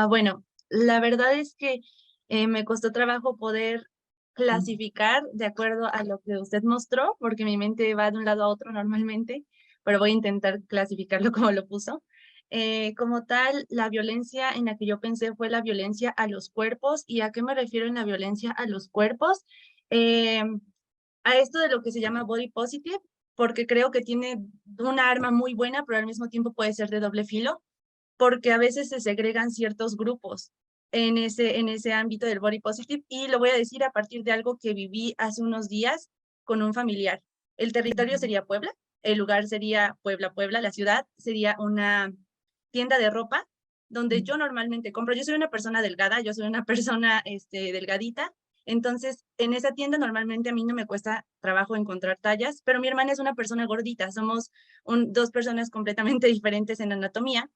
Bueno, la verdad es que me costó trabajo poder clasificar de acuerdo a lo que usted mostró, porque mi mente va de un lado a otro normalmente, pero voy a intentar clasificarlo como lo puso. Como tal, la violencia en la que yo pensé fue la violencia a los cuerpos. ¿Y a qué me refiero en la violencia a los cuerpos? A esto de lo que se llama body positive, porque creo que tiene una arma muy buena, pero al mismo tiempo puede ser de doble filo, porque a veces se segregan ciertos grupos en ese ámbito del body positive, y lo voy a decir a partir de algo que viví hace unos días con un familiar. El territorio sería Puebla, el lugar sería Puebla, la ciudad sería una tienda de ropa donde yo normalmente compro. Yo soy una persona delgada, yo soy una persona delgadita, entonces en esa tienda normalmente a mí no me cuesta trabajo encontrar tallas, pero mi hermana es una persona gordita, somos dos personas completamente diferentes en anatomía,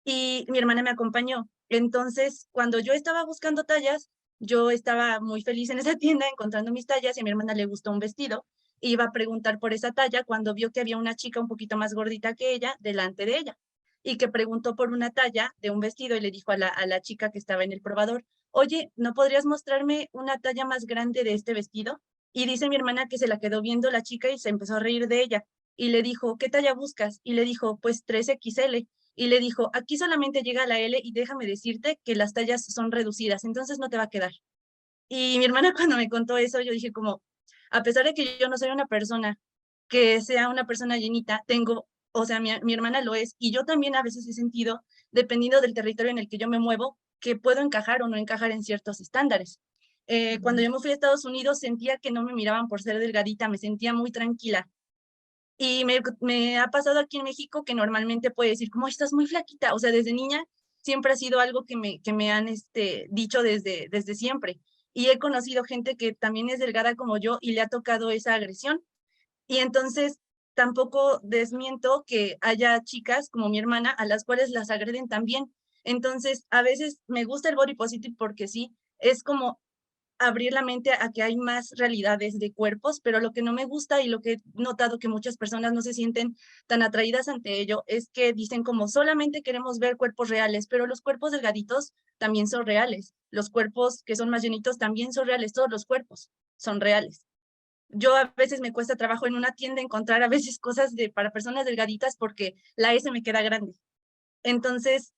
y mi hermana me acompañó. Entonces, cuando yo estaba buscando tallas, yo estaba muy feliz en esa tienda encontrando mis tallas, y a mi hermana le gustó un vestido. Iba a preguntar por esa talla cuando vio que había una chica un poquito más gordita que ella delante de ella, y que preguntó por una talla de un vestido y le dijo a la chica que estaba en el probador: oye, ¿no podrías mostrarme una talla más grande de este vestido? Y dice mi hermana que se la quedó viendo la chica y se empezó a reír de ella. Y le dijo: ¿qué talla buscas? Y le dijo: pues 3XL. Y le dijo: aquí solamente llega la L y déjame decirte que las tallas son reducidas, entonces no te va a quedar. Y mi hermana cuando me contó eso, yo dije como, a pesar de que yo no soy una persona que sea una persona llenita, o sea, mi hermana lo es, y yo también a veces he sentido, dependiendo del territorio en el que yo me muevo, que puedo encajar o no encajar en ciertos estándares. Cuando yo me fui a Estados Unidos sentía que no me miraban por ser delgadita, me sentía muy tranquila. Y me ha pasado aquí en México que normalmente puede decir como estás muy flaquita, o sea, desde niña siempre ha sido algo que me han dicho desde siempre. Y he conocido gente que también es delgada como yo y le ha tocado esa agresión. Y entonces tampoco desmiento que haya chicas como mi hermana a las cuales las agreden también. Entonces, a veces me gusta el body positive porque sí, es como abrir la mente a que hay más realidades de cuerpos, pero lo que no me gusta y lo que he notado que muchas personas no se sienten tan atraídas ante ello es que dicen como solamente queremos ver cuerpos reales, pero los cuerpos delgaditos también son reales, los cuerpos que son más llenitos también son reales, todos los cuerpos son reales. Yo a veces me cuesta trabajo en una tienda encontrar a veces cosas para personas delgaditas porque la S me queda grande. Entonces,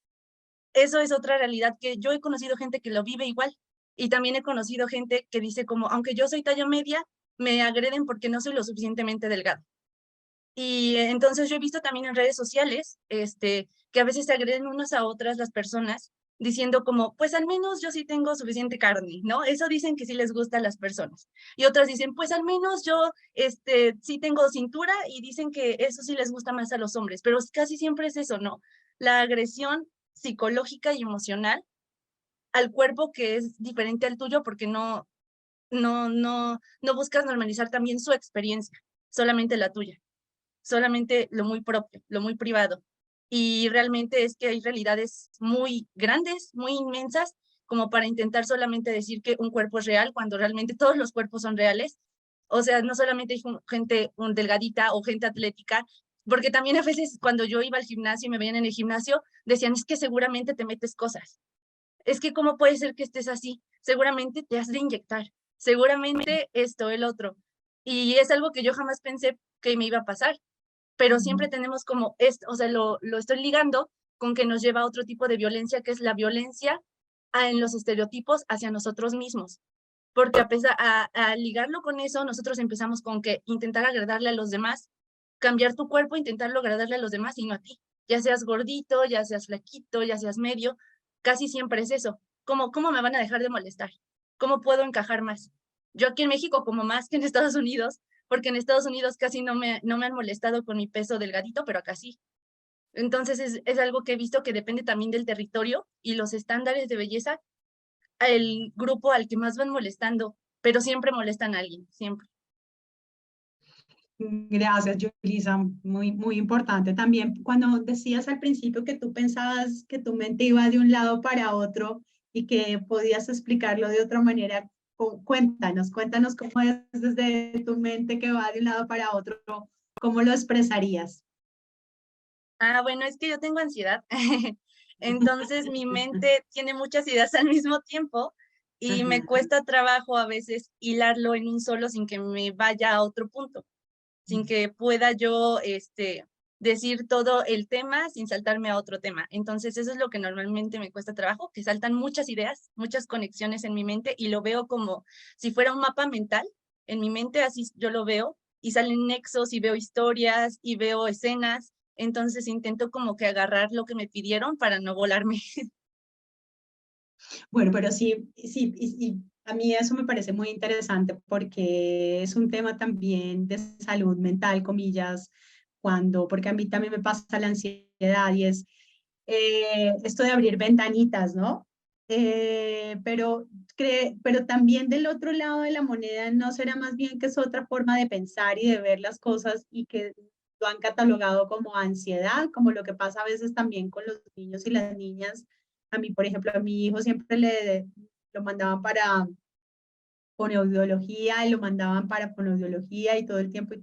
eso es otra realidad que yo he conocido gente que lo vive igual. Y también he conocido gente que dice como, aunque yo soy talla media, me agreden porque no soy lo suficientemente delgada. Y entonces yo he visto también en redes sociales que a veces se agreden unas a otras las personas diciendo como, pues al menos yo sí tengo suficiente carne, ¿no? Eso dicen que sí les gusta a las personas. Y otras dicen, pues al menos yo sí tengo cintura y dicen que eso sí les gusta más a los hombres. Pero casi siempre es eso, ¿no? La agresión psicológica y emocional al cuerpo que es diferente al tuyo porque no buscas normalizar también su experiencia, solamente la tuya, solamente lo muy propio, lo muy privado. Y realmente es que hay realidades muy grandes, muy inmensas, como para intentar solamente decir que un cuerpo es real cuando realmente todos los cuerpos son reales. O sea, no solamente hay gente delgadita o gente atlética, porque también a veces cuando yo iba al gimnasio y me veían en el gimnasio, decían, es que seguramente te metes cosas. Es que ¿cómo puede ser que estés así? Seguramente te has de inyectar, seguramente esto, el otro. Y es algo que yo jamás pensé que me iba a pasar, pero siempre tenemos como esto, o sea, lo estoy ligando con que nos lleva a otro tipo de violencia, que es la violencia en los estereotipos hacia nosotros mismos. Porque a ligarlo con eso, nosotros empezamos con que intentar agradarle a los demás, cambiar tu cuerpo, intentarlo agradarle a los demás y no a ti. Ya seas gordito, ya seas flaquito, ya seas medio, casi siempre es eso. ¿Cómo me van a dejar de molestar? ¿Cómo puedo encajar más? Yo aquí en México como más que en Estados Unidos, porque en Estados Unidos casi no me han molestado con mi peso delgadito, pero acá sí. Entonces es algo que he visto que depende también del territorio y los estándares de belleza, el grupo al que más van molestando, pero siempre molestan a alguien, siempre. Gracias, Yulisa. Muy, muy importante también. Cuando decías al principio que tú pensabas que tu mente iba de un lado para otro y que podías explicarlo de otra manera, cuéntanos cómo es desde tu mente que va de un lado para otro, ¿cómo lo expresarías? Bueno, es que yo tengo ansiedad. Entonces mi mente tiene muchas ideas al mismo tiempo y me cuesta trabajo a veces hilarlo en un solo sin que me vaya a otro punto, sin que pueda yo decir todo el tema sin saltarme a otro tema. Entonces eso es lo que normalmente me cuesta trabajo, que saltan muchas ideas, muchas conexiones en mi mente y lo veo como si fuera un mapa mental en mi mente, así yo lo veo y salen nexos y veo historias y veo escenas. Entonces intento como que agarrar lo que me pidieron para no volarme. Bueno, pero sí, y a mí eso me parece muy interesante porque es un tema también de salud mental, comillas, porque a mí también me pasa la ansiedad y es esto de abrir ventanitas, ¿no? Pero también del otro lado de la moneda, ¿no será más bien que es otra forma de pensar y de ver las cosas y que lo han catalogado como ansiedad, como lo que pasa a veces también con los niños y las niñas? A mí, por ejemplo, a mi hijo siempre lo mandaban para fonoaudiología y lo mandaban para fonoaudiología y todo el tiempo.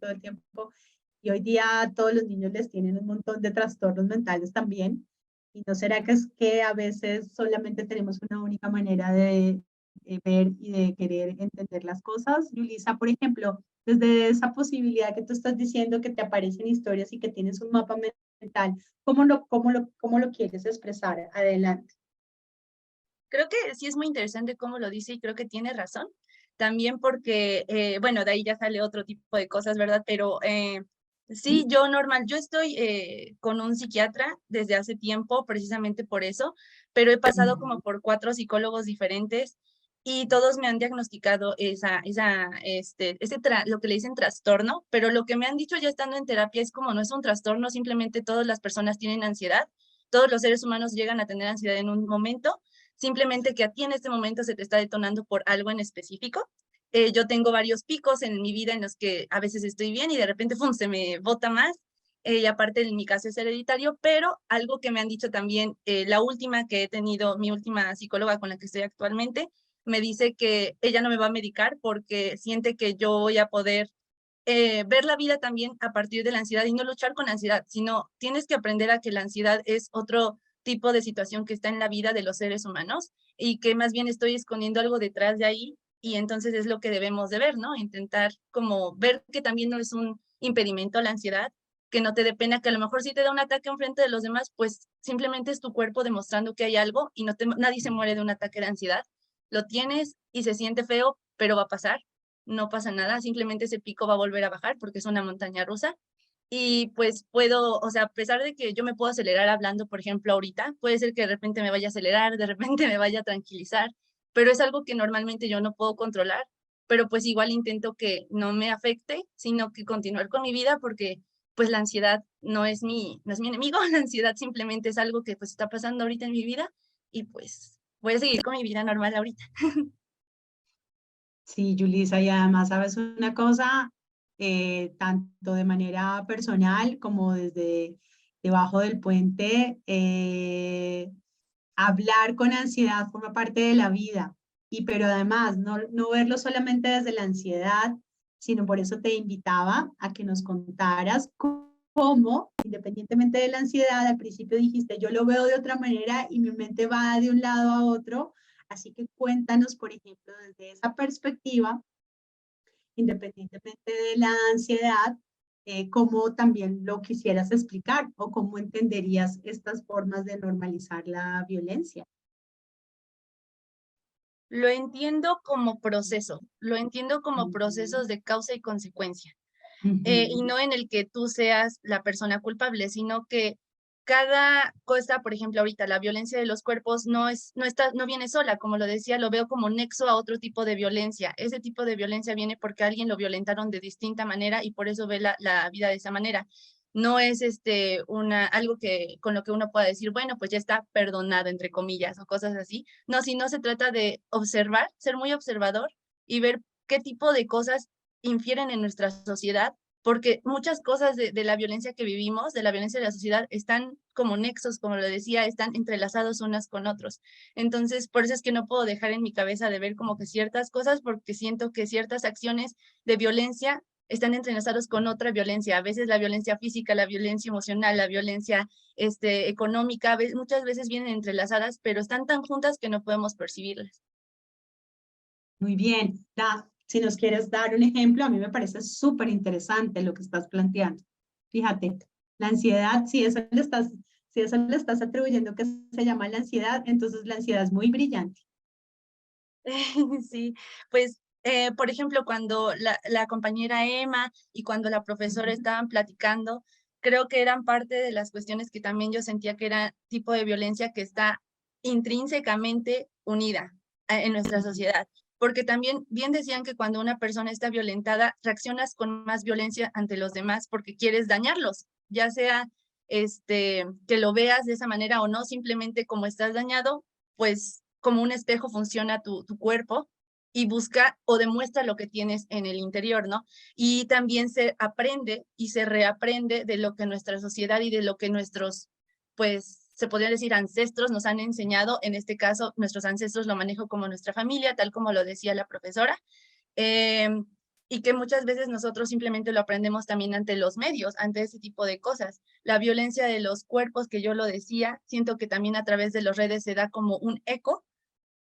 Y hoy día todos los niños les tienen un montón de trastornos mentales también. ¿Y no será que es que a veces solamente tenemos una única manera de ver y de querer entender las cosas? Yulisa, por ejemplo, desde esa posibilidad que tú estás diciendo que te aparecen historias y que tienes un mapa mental, ¿cómo lo quieres expresar? Adelante. Creo que sí es muy interesante cómo lo dice y creo que tiene razón. También porque, bueno, de ahí ya sale otro tipo de cosas, ¿verdad? Pero sí, yo estoy con un psiquiatra desde hace tiempo, precisamente por eso, pero he pasado como por 4 psicólogos diferentes y todos me han diagnosticado lo que le dicen trastorno, pero lo que me han dicho ya estando en terapia es como no es un trastorno, simplemente todas las personas tienen ansiedad, todos los seres humanos llegan a tener ansiedad en un momento, simplemente que a ti en este momento se te está detonando por algo en específico. Yo tengo varios picos en mi vida en los que a veces estoy bien y de repente ¡pum!, se me bota más. Y aparte en mi caso es hereditario, pero algo que me han dicho también, la última que he tenido, mi última psicóloga con la que estoy actualmente, me dice que ella no me va a medicar porque siente que yo voy a poder ver la vida también a partir de la ansiedad y no luchar con la ansiedad, sino tienes que aprender a que la ansiedad es otro tipo de situación que está en la vida de los seres humanos y que más bien estoy escondiendo algo detrás de ahí y entonces es lo que debemos de ver, ¿no? Intentar como ver que también no es un impedimento la ansiedad, que no te dé pena, que a lo mejor si te da un ataque enfrente de los demás, pues simplemente es tu cuerpo demostrando que hay algo y nadie se muere de un ataque de ansiedad. Lo tienes y se siente feo, pero va a pasar, no pasa nada, simplemente ese pico va a volver a bajar porque es una montaña rusa. Y pues puedo, o sea, a pesar de que yo me puedo acelerar hablando, por ejemplo, ahorita, puede ser que de repente me vaya a acelerar, de repente me vaya a tranquilizar, pero es algo que normalmente yo no puedo controlar, pero pues igual intento que no me afecte, sino que continuar con mi vida porque pues la ansiedad no es mi enemigo, la ansiedad simplemente es algo que pues está pasando ahorita en mi vida y pues voy a seguir con mi vida normal ahorita. Sí, Yulisa, y además sabes una cosa, tanto de manera personal como desde debajo del puente, hablar con ansiedad forma parte de la vida, pero además no verlo solamente desde la ansiedad, sino por eso te invitaba a que nos contaras cómo, independientemente de la ansiedad, al principio dijiste, yo lo veo de otra manera y mi mente va de un lado a otro, así que cuéntanos, por ejemplo, desde esa perspectiva, independientemente de la ansiedad, cómo también lo quisieras explicar o cómo entenderías estas formas de normalizar la violencia. Lo entiendo como proceso, lo entiendo como procesos de causa y consecuencia. Y no en el que tú seas la persona culpable, sino que cada cosa, por ejemplo, ahorita la violencia de los cuerpos no viene sola, como lo decía, lo veo como nexo a otro tipo de violencia. Ese tipo de violencia viene porque a alguien lo violentaron de distinta manera y por eso ve la vida de esa manera. No es algo que con lo que uno pueda decir, bueno, pues ya está perdonado, entre comillas, o cosas así. No, sino se trata de observar, ser muy observador y ver qué tipo de cosas infieren en nuestra sociedad porque muchas cosas de la violencia que vivimos, de la violencia de la sociedad, están como nexos, como lo decía, están entrelazados unas con otros. Entonces, por eso es que no puedo dejar en mi cabeza de ver como que ciertas cosas, porque siento que ciertas acciones de violencia están entrelazados con otra violencia. A veces la violencia física, la violencia emocional, la violencia económica, muchas veces vienen entrelazadas, pero están tan juntas que no podemos percibirlas. Muy bien. Si nos quieres dar un ejemplo, a mí me parece súper interesante lo que estás planteando. Fíjate, la ansiedad, si eso le estás atribuyendo que se llama la ansiedad, entonces la ansiedad es muy brillante. Sí, pues, por ejemplo, cuando la compañera Emma y cuando la profesora estaban platicando, creo que eran parte de las cuestiones que también yo sentía que era tipo de violencia que está intrínsecamente unida en nuestra sociedad. Porque también bien decían que cuando una persona está violentada, reaccionas con más violencia ante los demás porque quieres dañarlos, ya sea que lo veas de esa manera o no, simplemente como estás dañado, pues como un espejo funciona tu cuerpo y busca o demuestra lo que tienes en el interior, ¿no? Y también se aprende y se reaprende de lo que nuestra sociedad y de lo que nuestros, pues, se podría decir ancestros nos han enseñado. En este caso, nuestros ancestros lo manejo como nuestra familia, tal como lo decía la profesora. Y que muchas veces nosotros simplemente lo aprendemos también ante los medios, ante ese tipo de cosas. La violencia de los cuerpos, que yo lo decía, siento que también a través de las redes se da como un eco,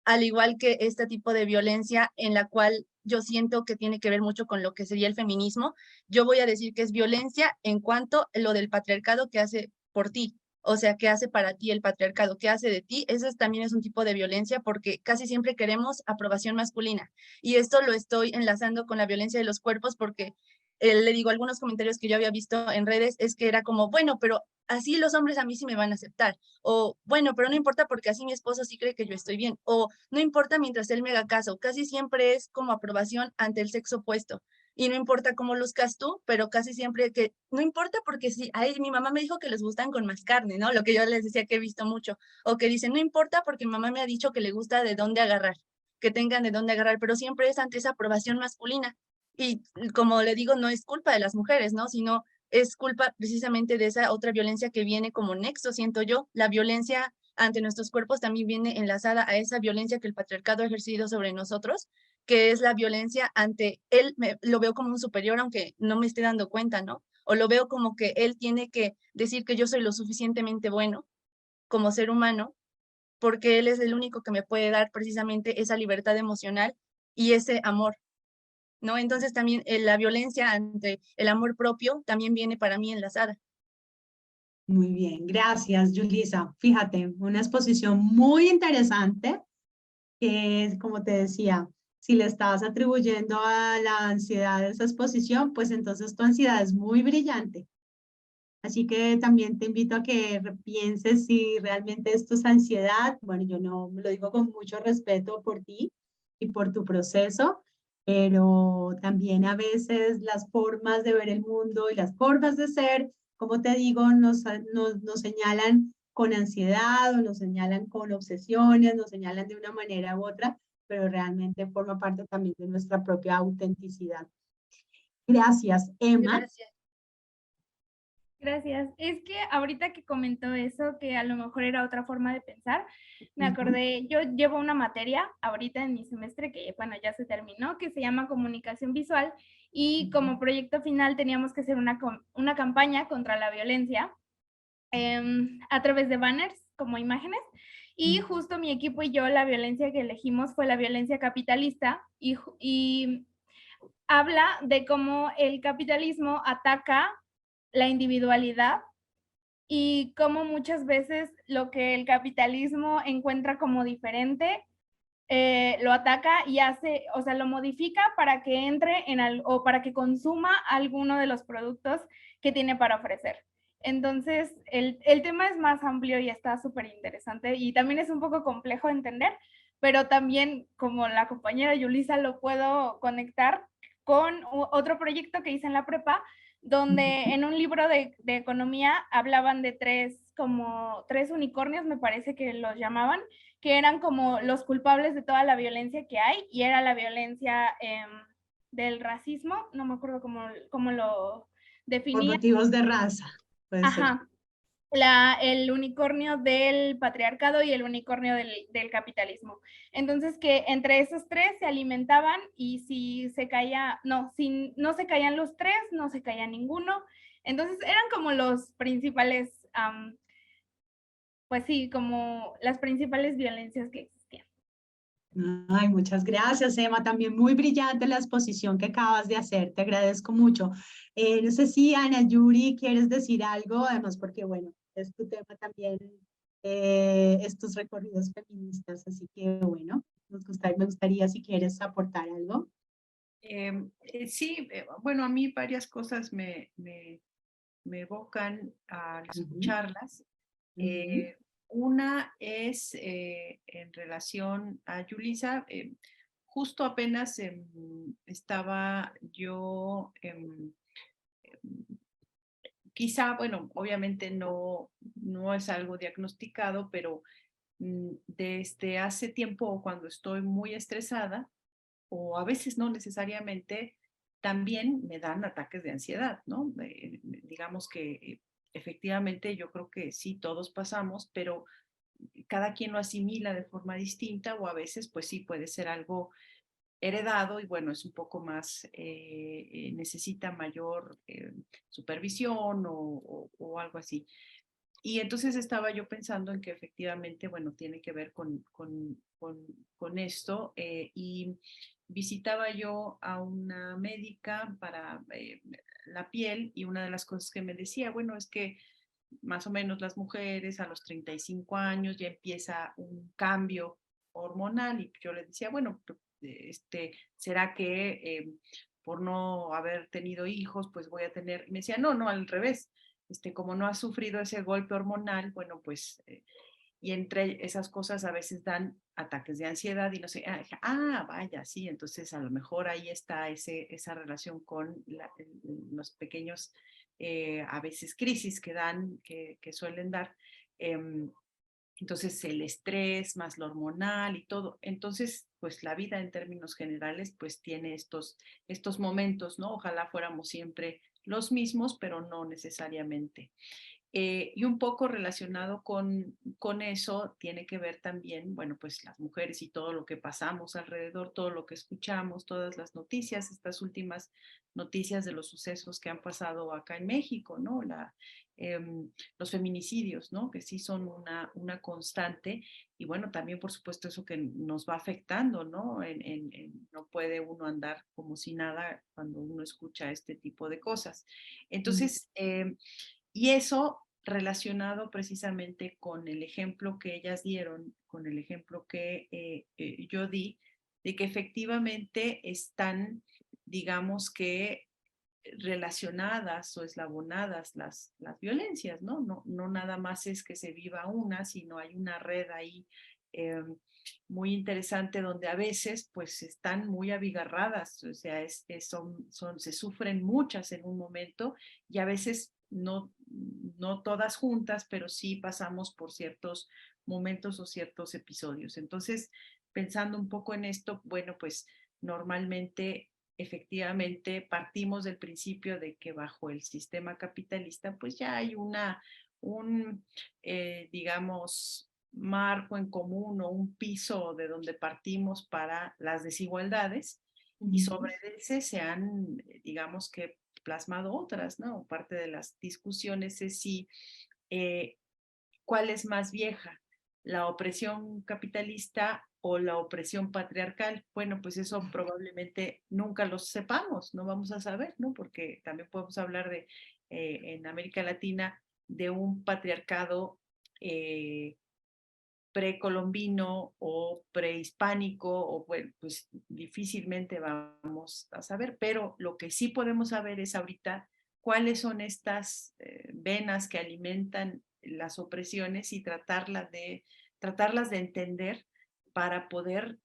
al igual que este tipo de violencia en la cual yo siento que tiene que ver mucho con lo que sería el feminismo. Yo voy a decir que es violencia en cuanto a lo del patriarcado que hace por ti. O sea, ¿qué hace para ti el patriarcado? ¿Qué hace de ti? Eso también es un tipo de violencia porque casi siempre queremos aprobación masculina. Y esto lo estoy enlazando con la violencia de los cuerpos porque le digo, algunos comentarios que yo había visto en redes es que era como, bueno, pero así los hombres a mí sí me van a aceptar. O, bueno, pero no importa porque así mi esposo sí cree que yo estoy bien. O, no importa mientras él me haga caso. Casi siempre es como aprobación ante el sexo opuesto. Y no importa cómo luzcas tú, pero casi siempre que, no importa porque sí, ay, mi mamá me dijo que les gustan con más carne, ¿no? Lo que yo les decía que he visto mucho. O que dicen, no importa porque mi mamá me ha dicho que le gusta de dónde agarrar, que tengan de dónde agarrar, pero siempre es ante esa aprobación masculina. Y como le digo, no es culpa de las mujeres, ¿no? Sino es culpa precisamente de esa otra violencia que viene como nexo, siento yo, la violencia ante nuestros cuerpos también viene enlazada a esa violencia que el patriarcado ha ejercido sobre nosotros, que es la violencia ante él. Lo veo como un superior, aunque no me esté dando cuenta, ¿no? O lo veo como que él tiene que decir que yo soy lo suficientemente bueno como ser humano, porque él es el único que me puede dar precisamente esa libertad emocional y ese amor, ¿no? Entonces también la violencia ante el amor propio también viene para mí enlazada. Muy bien, gracias, Yulisa. Fíjate, una exposición muy interesante que, como te decía, si le estabas atribuyendo a la ansiedad esa exposición, pues entonces tu ansiedad es muy brillante. Así que también te invito a que pienses si realmente esto es ansiedad. Bueno, yo no lo digo con mucho respeto por ti y por tu proceso, pero también a veces las formas de ver el mundo y las formas de ser, como te digo, nos señalan con ansiedad o nos señalan con obsesiones, nos señalan de una manera u otra, pero realmente forma parte también de nuestra propia autenticidad. Gracias, Emma. Gracias. Gracias. Es que ahorita que comentó eso, que a lo mejor era otra forma de pensar, me acordé, yo llevo una materia ahorita en mi semestre que, bueno, ya se terminó, que se llama comunicación visual, y como proyecto final teníamos que hacer una campaña contra la violencia a través de banners como imágenes, y justo mi equipo y yo la violencia que elegimos fue la violencia capitalista, y habla de cómo el capitalismo ataca la individualidad y cómo muchas veces lo que el capitalismo encuentra como diferente lo ataca y hace, o sea, lo modifica para que entre o para que consuma alguno de los productos que tiene para ofrecer. Entonces, el tema es más amplio y está súper interesante y también es un poco complejo de entender, pero también como la compañera Yulisa lo puedo conectar con otro proyecto que hice en la prepa, donde en un libro de economía hablaban de tres unicornios, me parece que los llamaban, que eran como los culpables de toda la violencia que hay, y era la violencia del racismo, no me acuerdo cómo lo definía. Por motivos de raza, puede ser. Ajá. El unicornio del patriarcado y el unicornio del capitalismo. Entonces, que entre esos tres se alimentaban y si no se caían los tres, no se caía ninguno. Entonces, eran como los principales, pues sí, como las principales violencias que existían. Ay, muchas gracias, Emma. También muy brillante la exposición que acabas de hacer. Te agradezco mucho. No sé si Ana Yuri quieres decir algo, además porque, bueno, es tu tema también, estos recorridos feministas. Así que, bueno, me gustaría si quieres aportar algo. Sí, bueno, a mí varias cosas me evocan al escucharlas. Una es en relación a Yulisa. Justo apenas estaba yo, quizá, bueno, obviamente no es algo diagnosticado, pero desde hace tiempo cuando estoy muy estresada, o a veces no necesariamente, también me dan ataques de ansiedad, ¿no? Digamos que efectivamente yo creo que sí, todos pasamos, pero cada quien lo asimila de forma distinta, o a veces pues sí puede ser algo heredado y bueno, es un poco más, necesita mayor supervisión o algo así. Y entonces estaba yo pensando en que efectivamente, bueno, tiene que ver con esto, y visitaba yo a una médica para la piel, y una de las cosas que me decía, bueno, es que más o menos las mujeres a los 35 años ya empieza un cambio hormonal, y yo le decía, bueno, ¿será que por no haber tenido hijos, pues voy a tener? Me decía, no, al revés. Como no ha sufrido ese golpe hormonal, bueno, pues, y entre esas cosas a veces dan ataques de ansiedad y no sé, vaya, sí, entonces a lo mejor ahí está esa relación con los pequeños, a veces crisis que suelen dar. Entonces el estrés más lo hormonal y todo. Entonces, pues la vida en términos generales, pues tiene estos momentos, ¿no? Ojalá fuéramos siempre los mismos, pero no necesariamente. Y un poco relacionado con eso tiene que ver también, bueno, pues las mujeres y todo lo que pasamos alrededor, todo lo que escuchamos, todas las noticias, estas últimas noticias de los sucesos que han pasado acá en México, ¿no? Los feminicidios, ¿no? Que sí son una constante. Y bueno, también por supuesto eso que nos va afectando, ¿no? No puede uno andar como si nada cuando uno escucha este tipo de cosas. Entonces, y eso relacionado precisamente con el ejemplo que ellas dieron, con el ejemplo que yo di, de que efectivamente están, digamos que, relacionadas o eslabonadas las violencias, ¿no? No nada más es que se viva una, sino hay una red ahí muy interesante donde a veces pues están muy abigarradas, o sea, se sufren muchas en un momento y a veces no todas juntas, pero sí pasamos por ciertos momentos o ciertos episodios. Entonces, pensando un poco en esto, bueno, pues normalmente, efectivamente, partimos del principio de que bajo el sistema capitalista, pues ya hay digamos, marco en común o un piso de donde partimos para las desigualdades y sobre ese se han, digamos que, plasmado otras, ¿no? Parte de las discusiones es si cuál es más vieja, la opresión capitalista o la opresión patriarcal. Bueno, pues eso probablemente nunca lo sepamos, no vamos a saber, ¿no? Porque también podemos hablar de, en América Latina, de un patriarcado precolombino o prehispánico, o bueno, pues difícilmente vamos a saber, pero lo que sí podemos saber es ahorita cuáles son estas venas que alimentan las opresiones y tratarlas de entender para poder,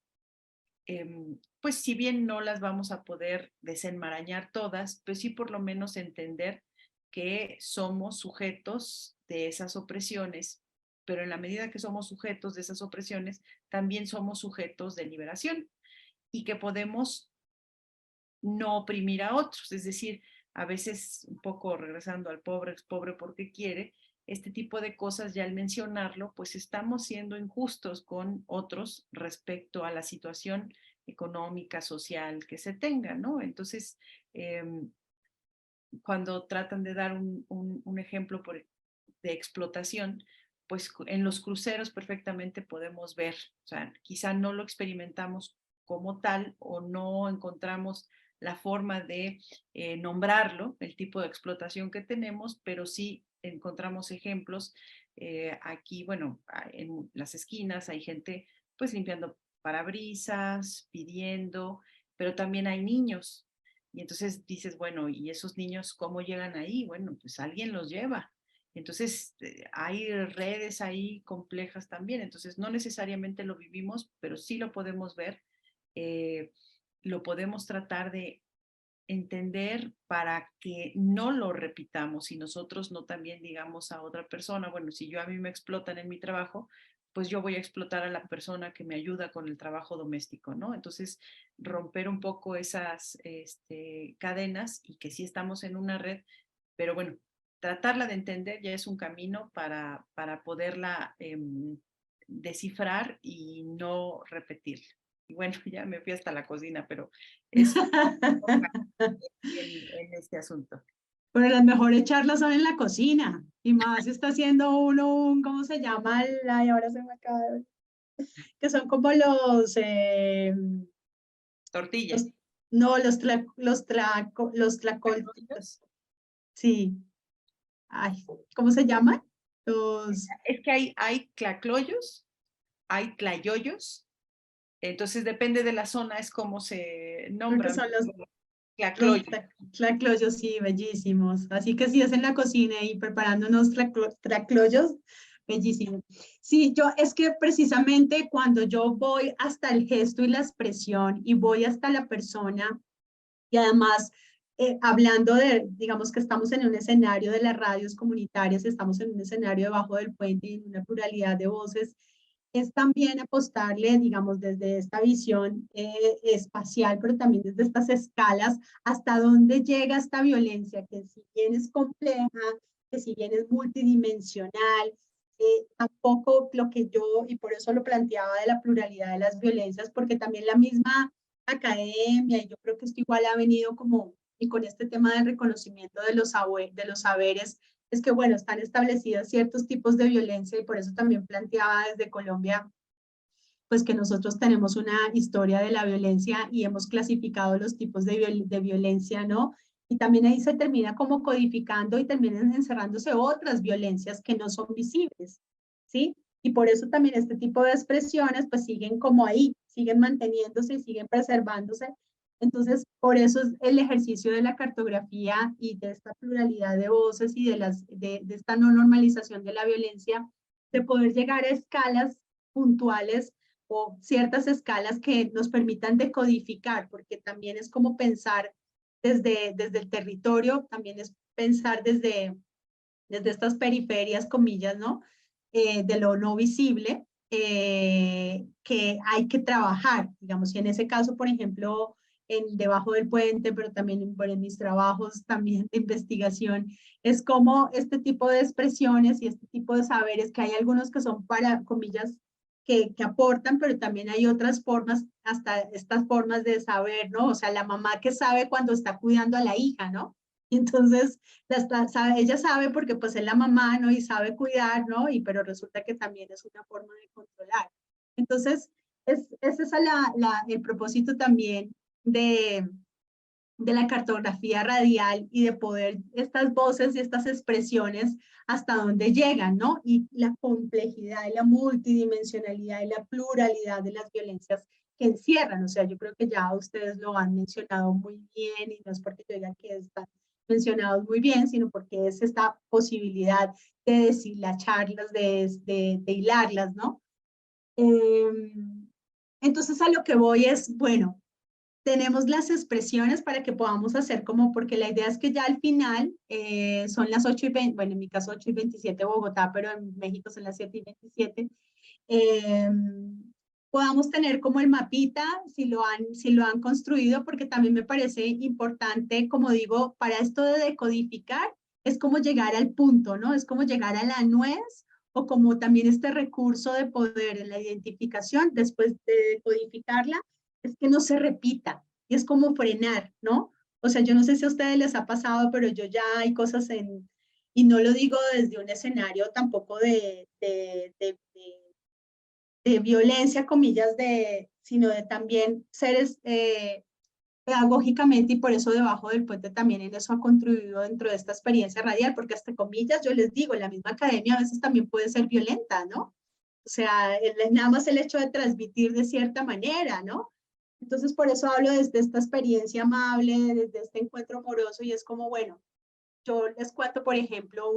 pues si bien no las vamos a poder desenmarañar todas, pues sí por lo menos entender que somos sujetos de esas opresiones, pero en la medida que somos sujetos de esas opresiones, también somos sujetos de liberación y que podemos no oprimir a otros. Es decir, a veces, un poco regresando al pobre es pobre porque quiere, este tipo de cosas, ya al mencionarlo, pues estamos siendo injustos con otros respecto a la situación económica, social que se tenga, ¿no? Entonces, cuando tratan de dar un ejemplo de explotación, pues en los cruceros perfectamente podemos ver, o sea, quizá no lo experimentamos como tal o no encontramos la forma de nombrarlo, el tipo de explotación que tenemos, pero sí encontramos ejemplos. Aquí, bueno, en las esquinas hay gente pues limpiando parabrisas, pidiendo, pero también hay niños. Y entonces dices, bueno, ¿y esos niños cómo llegan ahí? Bueno, pues alguien los lleva. Entonces, hay redes ahí complejas también. Entonces, no necesariamente lo vivimos, pero sí lo podemos ver. Lo podemos tratar de entender para que no lo repitamos y nosotros no también digamos a otra persona, bueno, si a mí me explotan en mi trabajo, pues yo voy a explotar a la persona que me ayuda con el trabajo doméstico, ¿no? Entonces, romper un poco esas cadenas y que sí estamos en una red, pero bueno, tratarla de entender ya es un camino para poderla descifrar y no repetirla. Y bueno, ya me fui hasta la cocina, pero eso en este asunto. Pero las mejores charlas son en la cocina, y más está haciendo uno ¿cómo se llama? Ay, ahora se me acaba de ver. Que son como los... tortillas. No, los tlacoltitos. Sí. Ay, ¿cómo se llaman? Es que hay tlacloyos, hay tlayoyos, entonces depende de la zona, es como se nombran. Son los tlacloyos. Tlacloyos, sí, bellísimos. Así que si es en la cocina y preparando unos tlacloyos, bellísimo. Sí, es que precisamente cuando yo voy hasta el gesto y la expresión y voy hasta la persona y además hablando digamos que estamos en un escenario de las radios comunitarias, estamos en un escenario debajo del puente y en una pluralidad de voces, es también apostarle, digamos, desde esta visión espacial, pero también desde estas escalas, hasta dónde llega esta violencia, que si bien es compleja, que si bien es multidimensional, tampoco lo que yo, y por eso lo planteaba de la pluralidad de las violencias, porque también la misma academia, y yo creo que esto igual ha venido como, y con este tema del reconocimiento de los saberes, es que bueno, están establecidos ciertos tipos de violencia, y por eso también planteaba desde Colombia, pues que nosotros tenemos una historia de la violencia y hemos clasificado los tipos de violencia, ¿no? Y también ahí se termina como codificando y terminan encerrándose otras violencias que no son visibles, ¿sí? Y por eso también este tipo de expresiones pues siguen como ahí, siguen manteniéndose y siguen preservándose. Entonces, por eso es el ejercicio de la cartografía y de esta pluralidad de voces y de esta no normalización de la violencia, de poder llegar a escalas puntuales o ciertas escalas que nos permitan decodificar, porque también es como pensar desde el territorio, también es pensar desde estas periferias, comillas, ¿no? De lo no visible, que hay que trabajar, digamos, y en ese caso, por ejemplo, debajo del puente, pero también en mis trabajos también de investigación, es como este tipo de expresiones y este tipo de saberes, que hay algunos que son para, comillas, que aportan, pero también hay otras formas, hasta estas formas de saber, ¿no? O sea, la mamá que sabe cuando está cuidando a la hija, ¿no? Y entonces, ella sabe porque pues es la mamá, ¿no? Y sabe cuidar, ¿no? Pero resulta que también es una forma de controlar. Entonces, es esa el propósito también de la cartografía radial y de poder estas voces y estas expresiones hasta dónde llegan, ¿no? Y la complejidad y la multidimensionalidad y la pluralidad de las violencias que encierran. O sea, yo creo que ya ustedes lo han mencionado muy bien y no es porque yo diga que están mencionados muy bien, sino porque es esta posibilidad de deshilacharlas, de hilarlas, ¿no? Entonces a lo que voy es, bueno, tenemos las expresiones para que podamos hacer como, porque la idea es que ya al final son las 8:20, bueno, en mi caso 8:27 Bogotá, pero en México son las 7:27, podamos tener como el mapita, si lo han construido, porque también me parece importante, como digo, para esto de decodificar, es como llegar al punto, ¿no? Es como llegar a la nuez, o como también este recurso de poder en la identificación, después de decodificarla, es que no se repita, y es como frenar, ¿no? O sea, yo no sé si a ustedes les ha pasado, pero yo ya hay cosas y no lo digo desde un escenario tampoco de violencia, comillas, sino de también seres pedagógicamente, y por eso debajo del puente también en eso ha contribuido dentro de esta experiencia radial, porque hasta comillas, yo les digo, la misma academia a veces también puede ser violenta, ¿no? O sea, nada más el hecho de transmitir de cierta manera, ¿no? Entonces, por eso hablo desde esta experiencia amable, desde este encuentro amoroso, y es como, bueno, yo les cuento, por ejemplo,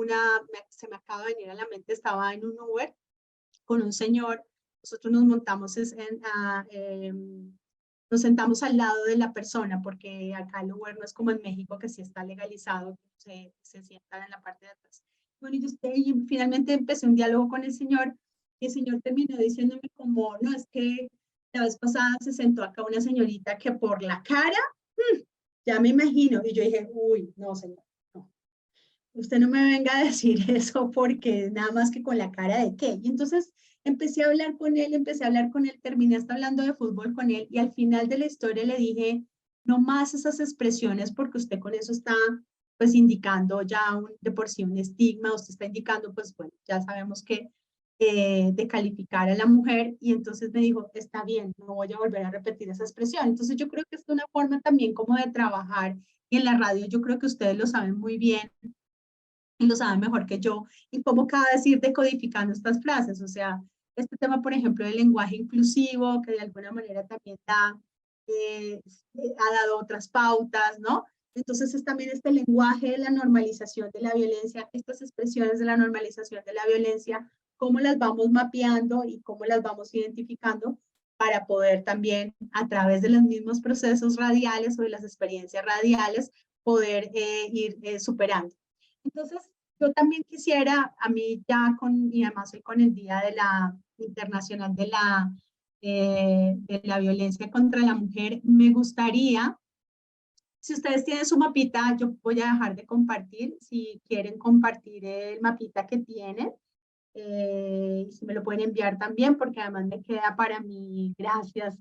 se me acaba de venir a la mente, estaba en un Uber con un señor, nosotros nos montamos nos sentamos al lado de la persona, porque acá el Uber no es como en México, que sí está legalizado, se sientan en la parte de atrás. Bueno, y finalmente empecé un diálogo con el señor, y el señor terminó diciéndome como, no, es que la vez pasada se sentó acá una señorita que por la cara, ya me imagino, y yo dije, uy, no, señor, no. Usted no me venga a decir eso porque nada más que con la cara de qué. Y entonces empecé a hablar con él, terminé hasta hablando de fútbol con él, y al final de la historia le dije, no más esas expresiones, porque usted con eso está pues indicando ya de por sí un estigma, usted está indicando pues bueno, ya sabemos que de calificar a la mujer, y entonces me dijo, está bien, no voy a volver a repetir esa expresión. Entonces yo creo que es una forma también como de trabajar, y en la radio yo creo que ustedes lo saben muy bien, y lo saben mejor que yo, y cómo cada vez ir decodificando estas frases. O sea, este tema, por ejemplo, del lenguaje inclusivo, que de alguna manera también ha dado otras pautas, ¿no? Entonces es también este lenguaje de la normalización de la violencia, estas expresiones de la normalización de la violencia, cómo las vamos mapeando y cómo las vamos identificando para poder también, a través de los mismos procesos radiales o de las experiencias radiales, poder ir superando. Entonces, yo también quisiera, a mí ya y además hoy con el Día de la Internacional de la Violencia contra la Mujer, me gustaría Si ustedes tienen su mapita, yo voy a dejar de compartir. Si quieren compartir el mapita que tienen, si me lo pueden enviar también, porque además me queda para mí, gracias,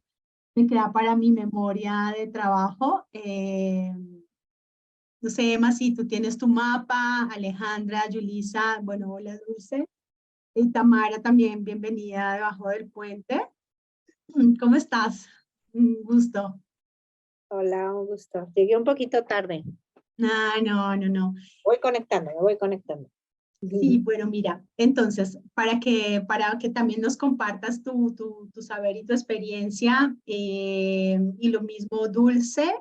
me queda para mi memoria de trabajo. No sé, Emma, si tú tienes tu mapa, Alejandra, Yulisa, bueno, hola Dulce, y Tamara también, bienvenida debajo del puente. ¿Cómo estás? Un gusto. Hola, un gusto. Llegué un poquito tarde. No. Voy conectando, me voy conectando. Sí, bueno, mira, entonces, para que también nos compartas tu saber y tu experiencia, y lo mismo, Dulce,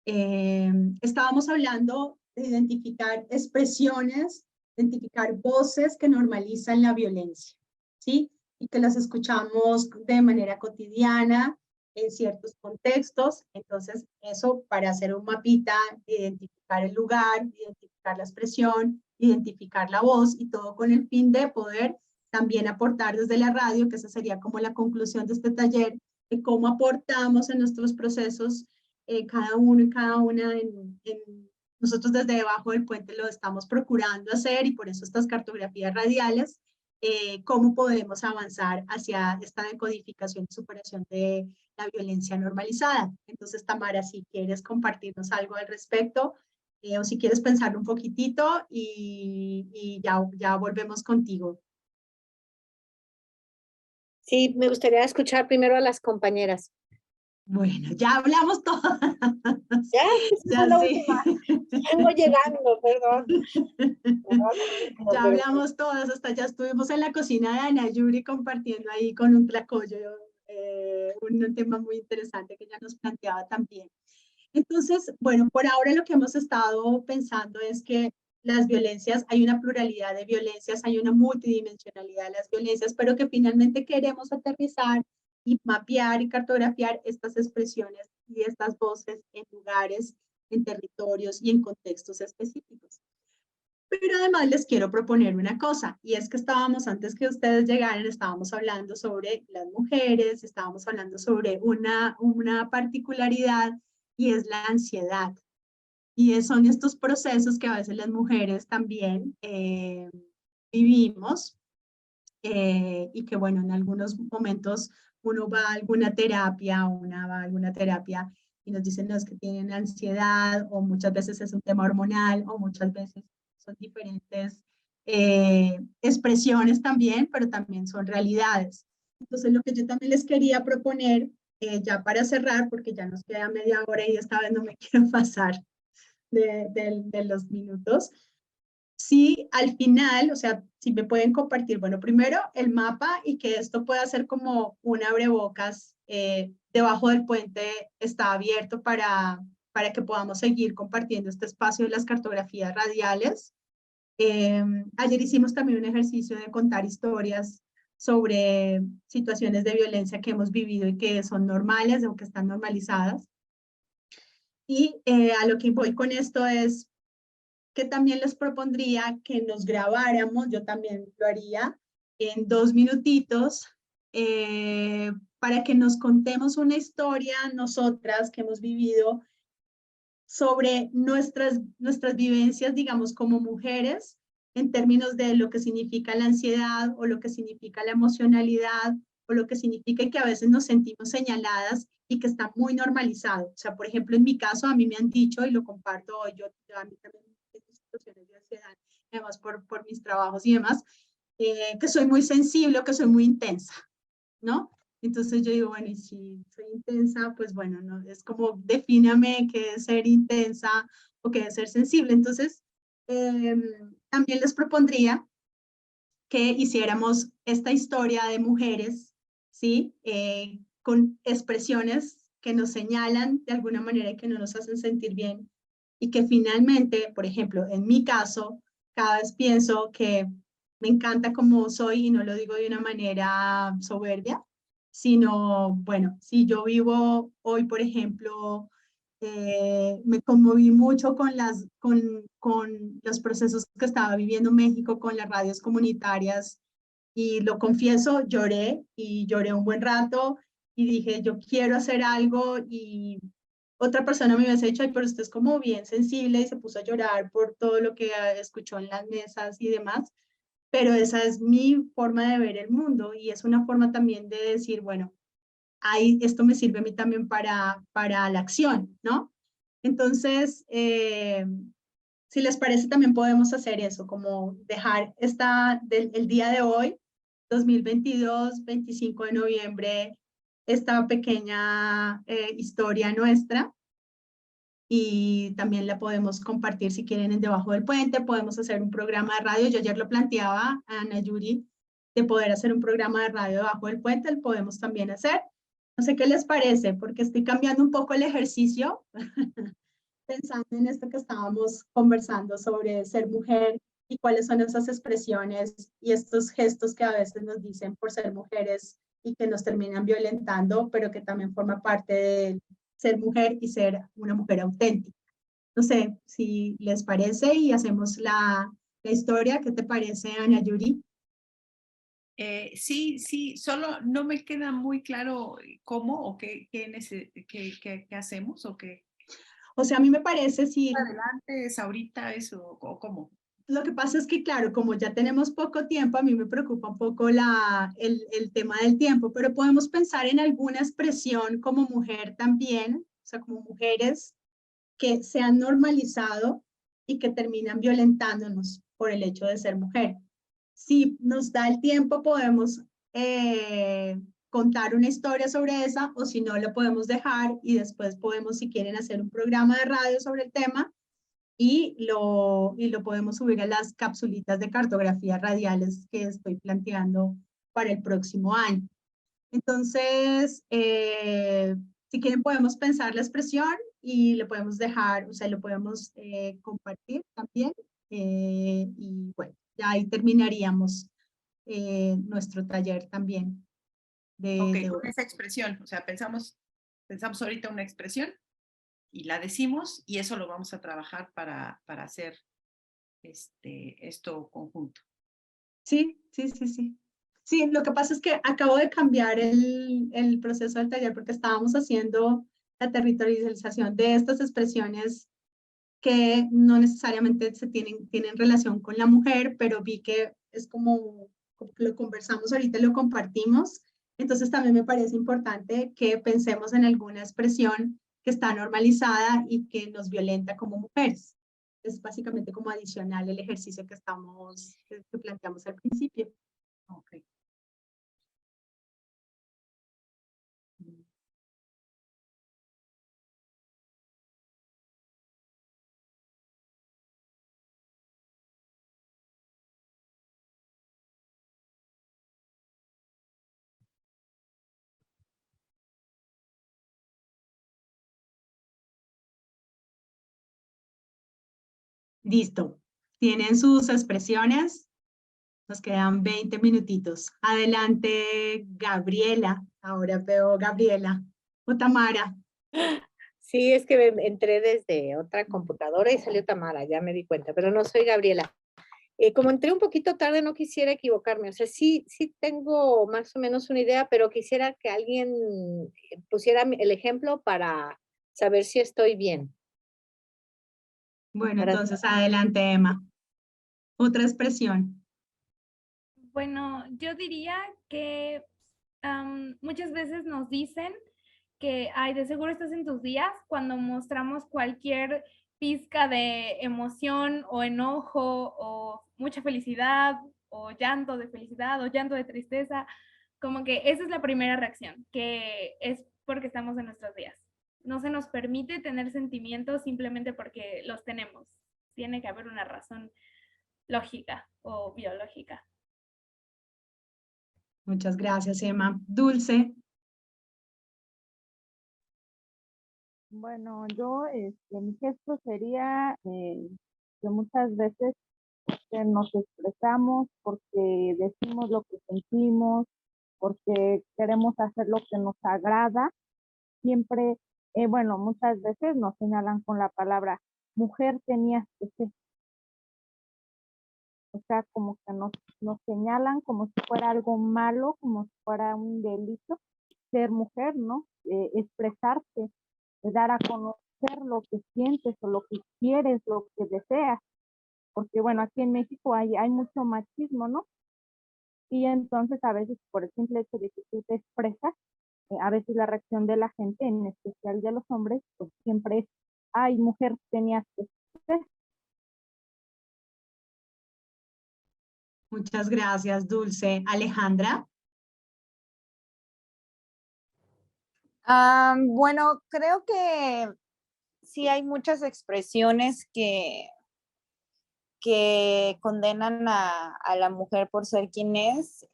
estábamos hablando de identificar expresiones, identificar voces que normalizan la violencia, ¿sí? Y que las escuchamos de manera cotidiana, en ciertos contextos. Entonces, eso para hacer un mapita, identificar el lugar, identificar la expresión, identificar la voz, y todo con el fin de poder también aportar desde la radio, que esa sería como la conclusión de este taller, de cómo aportamos en nuestros procesos, cada uno y cada una nosotros desde debajo del puente lo estamos procurando hacer, y por eso estas cartografías radiales, cómo podemos avanzar hacia esta decodificación y superación de la violencia normalizada. Entonces, Tamara, si quieres compartirnos algo al respecto, o si quieres pensarlo un poquitito, y ya volvemos contigo. Sí, me gustaría escuchar primero a las compañeras. Bueno, ya hablamos todas. Ya, ya la sí. Vengo llegando, perdón. Ya hablamos todas, hasta ya estuvimos en la cocina de Ana Yuri compartiendo ahí con un tlacoyo, un tema muy interesante que ella nos planteaba también. Entonces, bueno, por ahora lo que hemos estado pensando es que las violencias, hay una pluralidad de violencias, hay una multidimensionalidad de las violencias, pero que finalmente queremos aterrizar y mapear y cartografiar estas expresiones y estas voces en lugares, en territorios y en contextos específicos. Pero además les quiero proponer una cosa, y es que estábamos, antes que ustedes llegaran, estábamos hablando sobre las mujeres, estábamos hablando sobre una particularidad, y es la ansiedad. Y son estos procesos que a veces las mujeres también vivimos, y que bueno, en algunos momentos uno va a alguna terapia, una va a alguna terapia y nos dicen, no, es que tienen ansiedad, o muchas veces es un tema hormonal, o muchas veces son diferentes expresiones también, pero también son realidades. Entonces, lo que yo también les quería proponer, ya para cerrar, porque ya nos queda media hora y esta vez no me quiero pasar de los minutos. Sí, al final, o sea, si me pueden compartir, bueno, primero el mapa, y que esto pueda ser como un abrebocas, debajo del puente está abierto para que podamos seguir compartiendo este espacio de las cartografías radiales. Ayer hicimos también un ejercicio de contar historias sobre situaciones de violencia que hemos vivido y que son normales o que están normalizadas. Y a lo que voy con esto es que también les propondría que nos grabáramos, yo también lo haría, en 2 minutitos, para que nos contemos una historia nosotras que hemos vivido sobre nuestras vivencias, digamos, como mujeres, en términos de lo que significa la ansiedad, o lo que significa la emocionalidad, o lo que significa que a veces nos sentimos señaladas y que está muy normalizado. O sea, por ejemplo, en mi caso, a mí me han dicho, y lo comparto, yo a mí también tengo situaciones de ansiedad, además por mis trabajos y demás, que soy muy sensible o que soy muy intensa, ¿no? Entonces yo digo, bueno, y si soy intensa, pues bueno, no, es como defíname qué es ser intensa o qué es ser sensible. Entonces, también les propondría que hiciéramos esta historia de mujeres, ¿sí? Con expresiones que nos señalan de alguna manera y que no nos hacen sentir bien, y que finalmente, por ejemplo, en mi caso, cada vez pienso que me encanta como soy, y no lo digo de una manera soberbia, sino, bueno, si yo vivo hoy, por ejemplo, me conmoví mucho con los procesos que estaba viviendo México con las radios comunitarias, y lo confieso, lloré, y lloré un buen rato, y dije, yo quiero hacer algo, y otra persona me hubiese dicho, ay, pero usted es como bien sensible y se puso a llorar por todo lo que escuchó en las mesas y demás, pero esa es mi forma de ver el mundo y es una forma también de decir, bueno, ahí esto me sirve a mí también para la acción, ¿no? Entonces, si les parece, también podemos hacer eso, como dejar el día de hoy, 2022, 25 de noviembre, esta pequeña historia nuestra y también la podemos compartir si quieren en Debajo del Puente, podemos hacer un programa de radio, yo ayer lo planteaba a Ana Yuri, de poder hacer un programa de radio Debajo del Puente, lo podemos también hacer. No sé qué les parece, porque estoy cambiando un poco el ejercicio, pensando en esto que estábamos conversando sobre ser mujer y cuáles son esas expresiones y estos gestos que a veces nos dicen por ser mujeres y que nos terminan violentando, pero que también forma parte de ser mujer y ser una mujer auténtica. No sé si les parece y hacemos la historia. ¿Qué te parece, Ana Yuri? Sí, solo no me queda muy claro cómo o qué hacemos o qué. O sea, a mí me parece si... Adelante, es ahorita eso o cómo. Lo que pasa es que, claro, como ya tenemos poco tiempo, a mí me preocupa un poco el tema del tiempo, pero podemos pensar en alguna expresión como mujer también, o sea, como mujeres que se han normalizado y que terminan violentándonos por el hecho de ser mujer. Si nos da el tiempo, podemos contar una historia sobre esa, o si no, lo podemos dejar y después podemos, si quieren, hacer un programa de radio sobre el tema y lo podemos subir a las capsulitas de cartografía radiales que estoy planteando para el próximo año. Entonces, si quieren podemos pensar la expresión y lo podemos dejar, o sea, lo podemos compartir también. Y bueno, ya ahí terminaríamos nuestro taller también. Con esa expresión, o sea, pensamos ahorita una expresión y la decimos y eso lo vamos a trabajar para hacer esto conjunto. Sí. Sí, lo que pasa es que acabo de cambiar el proceso del taller porque estábamos haciendo la territorialización de estas expresiones que no necesariamente tienen relación con la mujer, pero vi que es como que lo conversamos ahorita y lo compartimos. Entonces también me parece importante que pensemos en alguna expresión que está normalizada y que nos violenta como mujeres. Es básicamente como adicional el ejercicio que planteamos al principio. Okay. Listo. ¿Tienen sus expresiones? Nos quedan 20 minutitos. Adelante, Gabriela. Ahora veo Gabriela. O Tamara. Sí, es que entré desde otra computadora y salió Tamara, ya me di cuenta, pero no soy Gabriela. Como entré un poquito tarde, no quisiera equivocarme. O sea, sí tengo más o menos una idea, pero quisiera que alguien pusiera el ejemplo para saber si estoy bien. Bueno, entonces adelante, Emma. Otra expresión. Bueno, yo diría que muchas veces nos dicen que, ay, de seguro estás en tus días cuando mostramos cualquier pizca de emoción o enojo o mucha felicidad o llanto de felicidad o llanto de tristeza, como que esa es la primera reacción, que es porque estamos en nuestros días. No se nos permite tener sentimientos simplemente porque los tenemos. Tiene que haber una razón lógica o biológica. Muchas gracias, Emma. Dulce. Bueno, yo, mi gesto sería que muchas veces nos expresamos porque decimos lo que sentimos, porque queremos hacer lo que nos agrada. Siempre, bueno, muchas veces nos señalan con la palabra mujer tenías que ser. O sea, como que nos señalan como si fuera algo malo, como si fuera un delito ser mujer, ¿no? Expresarse. dar a conocer lo que sientes o lo que quieres, lo que deseas. Porque bueno, aquí en México hay mucho machismo, ¿no? Y entonces a veces por el simple hecho de que tú te expresas, a veces la reacción de la gente, en especial de los hombres, pues siempre es, ay, mujer, tenías que ser. Muchas gracias, Dulce. Alejandra. Bueno, creo que sí hay muchas expresiones que condenan a la mujer por ser quien es.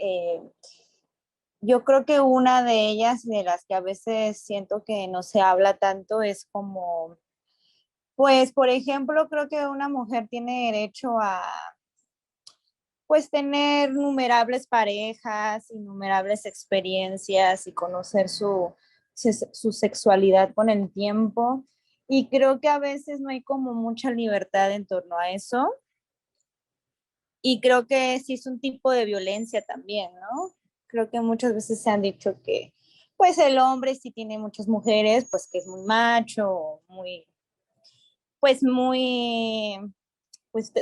Yo creo que una de ellas, de las que a veces siento que no se habla tanto, es como, pues, por ejemplo, creo que una mujer tiene derecho a, pues, tener innumerables parejas, innumerables experiencias y conocer su sexualidad con el tiempo. Y creo que a veces no hay como mucha libertad en torno a eso. Y creo que sí es un tipo de violencia también, ¿no? Creo que muchas veces se han dicho que, pues el hombre sí tiene muchas mujeres, pues que es muy macho, pues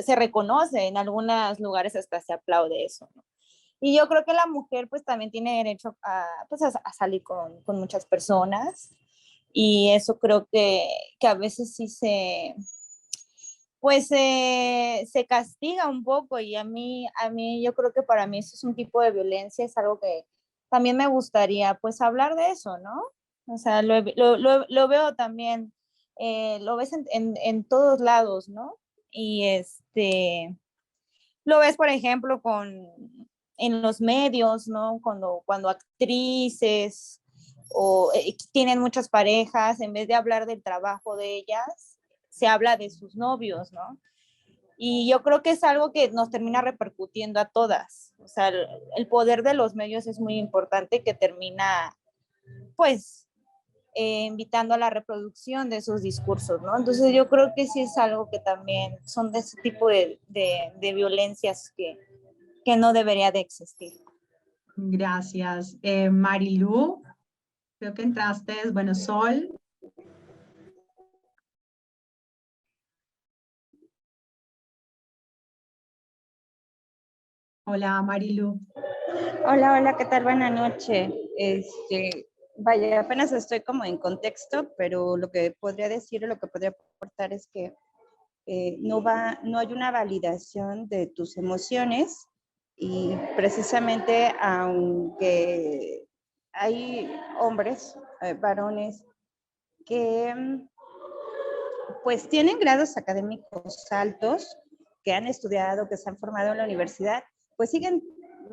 se reconoce, en algunos lugares hasta se aplaude eso, ¿no? Y yo creo que la mujer pues también tiene derecho pues, a salir con muchas personas y eso creo que a veces sí pues se castiga un poco y a mí yo creo que para mí eso es un tipo de violencia, es algo que también me gustaría pues hablar de eso, ¿no? O sea, lo veo también, lo ves en todos lados, ¿no? Y lo ves, por ejemplo, en los medios, ¿no? Cuando actrices tienen muchas parejas, en vez de hablar del trabajo de ellas, se habla de sus novios, ¿no? Y yo creo que es algo que nos termina repercutiendo a todas. O sea, el poder de los medios es muy importante que termina, pues, invitando a la reproducción de esos discursos, ¿no? Entonces yo creo que sí es algo que también son de ese tipo de violencias que no debería de existir. Gracias. Marilu, creo que entraste, bueno, Sol. Hola, Marilu. Hola, ¿qué tal? Buenas noches. Vaya, apenas estoy como en contexto, pero lo que podría decir o lo que podría aportar es que no hay una validación de tus emociones y precisamente aunque hay hombres, varones, que pues tienen grados académicos altos, que han estudiado, que se han formado en la universidad, pues siguen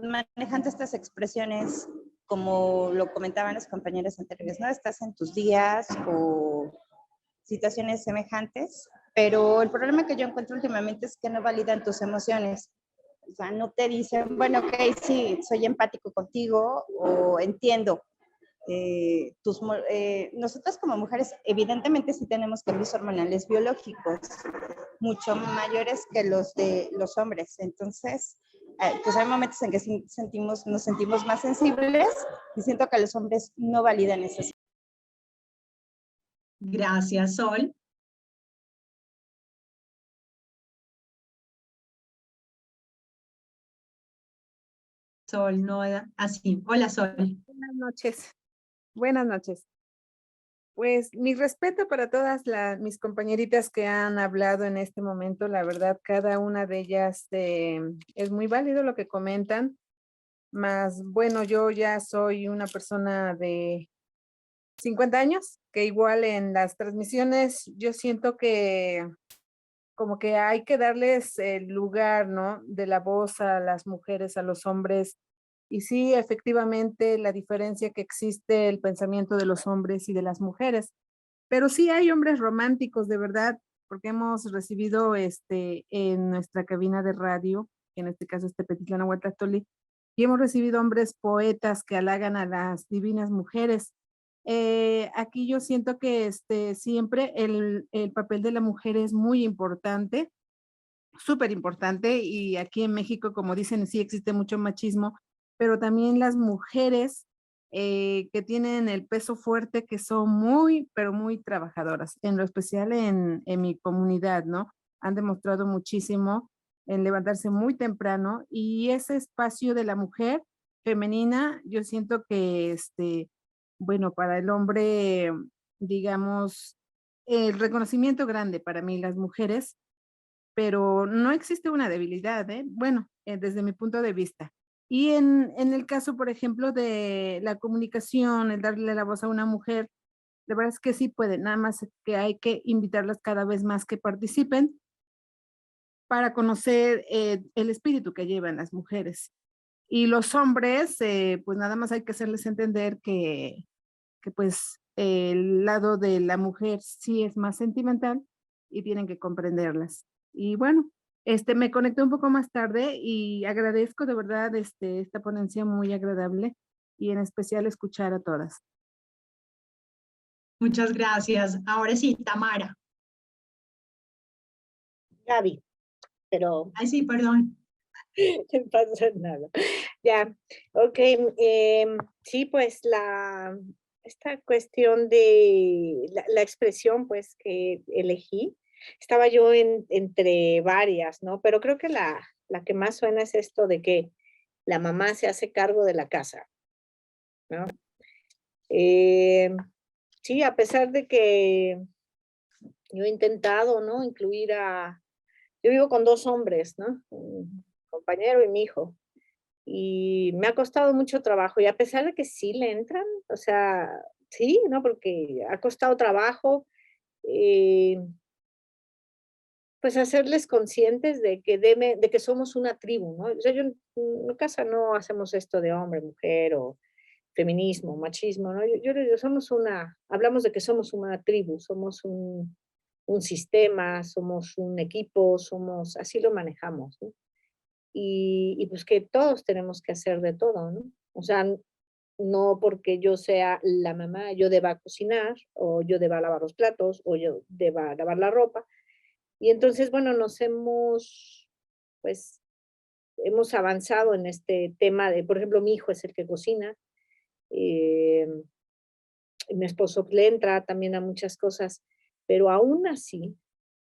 manejando estas expresiones como lo comentaban los compañeros anteriores, ¿no? Estás en tus días o situaciones semejantes, pero el problema que yo encuentro últimamente es que no validan tus emociones. O sea, no te dicen, bueno, ok, sí, soy empático contigo o entiendo. Nosotras como mujeres evidentemente sí tenemos cambios hormonales biológicos mucho mayores que los de los hombres, entonces pues hay momentos en que nos sentimos más sensibles y siento que los hombres no validan esas. Gracias, Sol. Sol, no, así. Hola, Sol. Buenas noches. Buenas noches. Pues mi respeto para todas mis compañeritas que han hablado en este momento. La verdad, cada una de ellas es muy válido lo que comentan. Más, bueno, yo ya soy una persona de 50 años, que igual en las transmisiones yo siento que como que hay que darles el lugar, ¿no? De la voz a las mujeres, a los hombres. Y sí, efectivamente, la diferencia que existe el pensamiento de los hombres y de las mujeres. Pero sí hay hombres románticos, de verdad, porque hemos recibido en nuestra cabina de radio, en este caso Petitlán Huatlactoli, y hemos recibido hombres poetas que halagan a las divinas mujeres. Aquí yo siento que siempre el papel de la mujer es muy importante, súper importante, y aquí en México, como dicen, sí existe mucho machismo, pero también las mujeres que tienen el peso fuerte, que son muy, pero muy trabajadoras, en lo especial en mi comunidad, ¿no? Han demostrado muchísimo en levantarse muy temprano y ese espacio de la mujer femenina, yo siento que, bueno, para el hombre, digamos, el reconocimiento grande para mí, las mujeres, pero no existe una debilidad, ¿eh? Bueno, desde mi punto de vista. Y en el caso, por ejemplo, de la comunicación, el darle la voz a una mujer, de verdad es que sí pueden, nada más que hay que invitarlas cada vez más que participen para conocer el espíritu que llevan las mujeres. Y los hombres, pues nada más hay que hacerles entender que pues el lado de la mujer sí es más sentimental y tienen que comprenderlas. Y bueno, me conecté un poco más tarde y agradezco de verdad esta ponencia muy agradable y en especial escuchar a todas. Muchas gracias. Ahora sí, Tamara. Gaby, pero... Ay, sí, perdón. No pasa nada. Ya, ok. Sí, pues esta cuestión de la expresión pues que elegí, estaba yo entre varias, ¿no? Pero creo que la que más suena es esto de que la mamá se hace cargo de la casa, ¿no? Sí, a pesar de que yo he intentado, ¿no? Incluir yo vivo con 2 hombres, ¿no? Un compañero y mi hijo. Y me ha costado mucho trabajo, y a pesar de que sí le entran, o sea, sí, ¿no? Porque ha costado trabajo, pues hacerles conscientes de que somos una tribu, ¿no? O sea, yo en casa no hacemos esto de hombre, mujer, o feminismo, machismo, ¿no? Yo le digo, hablamos de que somos una tribu, somos un sistema, somos un equipo, así lo manejamos, ¿no? Y pues que todos tenemos que hacer de todo, ¿no? O sea, no porque yo sea la mamá, yo deba cocinar, o yo deba lavar los platos, o yo deba lavar la ropa. Y entonces, bueno, pues, hemos avanzado en este tema de, por ejemplo, mi hijo es el que cocina, mi esposo le entra también a muchas cosas, pero aún así,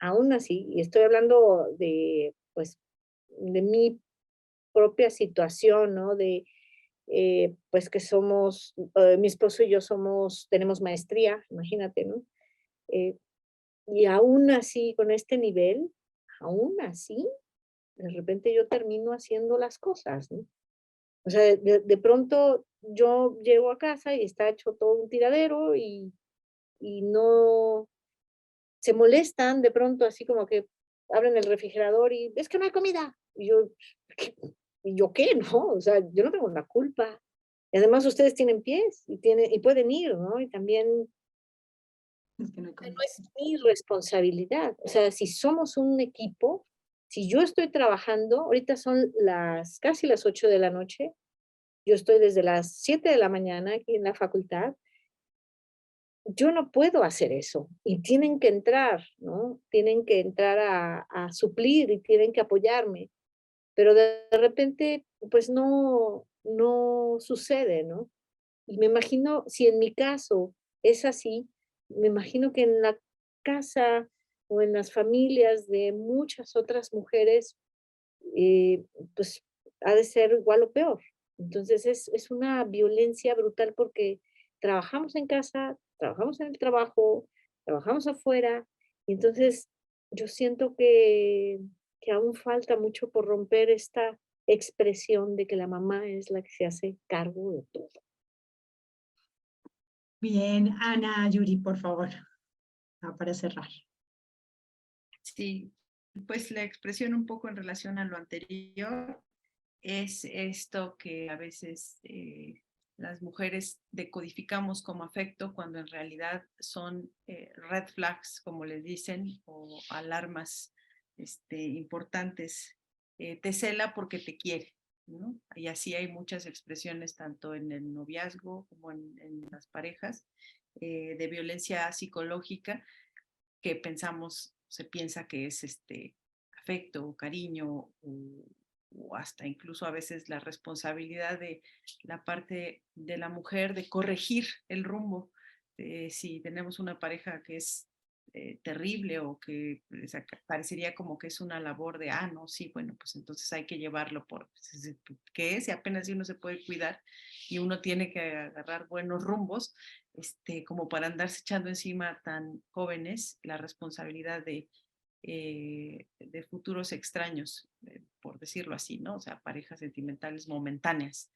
y estoy hablando pues, de mi propia situación, ¿no? Pues que mi esposo y yo tenemos maestría, imagínate, ¿no? Y aún así, con este nivel, aún así, de repente yo termino haciendo las cosas, ¿no? O sea, de pronto yo llego a casa y está hecho todo un tiradero y no se molestan de pronto, así como que abren el refrigerador y es que no hay comida. Y yo, ¿y yo qué? ¿No? O sea, yo no tengo la culpa. Y además ustedes tienen pies y pueden ir, ¿no? Y también no es mi responsabilidad. O sea, si somos un equipo, si yo estoy trabajando, ahorita son casi las 8 de la noche, yo estoy desde las 7 de la mañana aquí en la facultad, yo no puedo hacer eso y tienen que entrar, ¿no? Tienen que entrar a suplir y tienen que apoyarme, pero de repente, pues no sucede, ¿no? Y me imagino, si en mi caso es así, me imagino que en la casa o en las familias de muchas otras mujeres, pues ha de ser igual o peor. Entonces es una violencia brutal porque trabajamos en casa, trabajamos en el trabajo, trabajamos afuera, y entonces yo siento que aún falta mucho por romper esta expresión de que la mamá es la que se hace cargo de todo. Bien, Ana, Yuri, por favor, para cerrar. Sí, pues la expresión un poco en relación a lo anterior es esto que a veces las mujeres decodificamos como afecto cuando en realidad son red flags, como les dicen, o alarmas importantes. Te cela porque te quiere, ¿no? Y así hay muchas expresiones tanto en el noviazgo como en las parejas de violencia psicológica que se piensa que es afecto o cariño o o hasta incluso a veces la responsabilidad de la parte de la mujer de corregir el rumbo. Si tenemos una pareja que es terrible o que parecería como que es una labor de, no, sí, bueno, pues entonces hay que llevarlo por, ¿qué es? Y apenas si uno se puede cuidar y uno tiene que agarrar buenos rumbos, como para andarse echando encima tan jóvenes la responsabilidad de futuros extraños, por decirlo así, ¿no? O sea, parejas sentimentales momentáneas.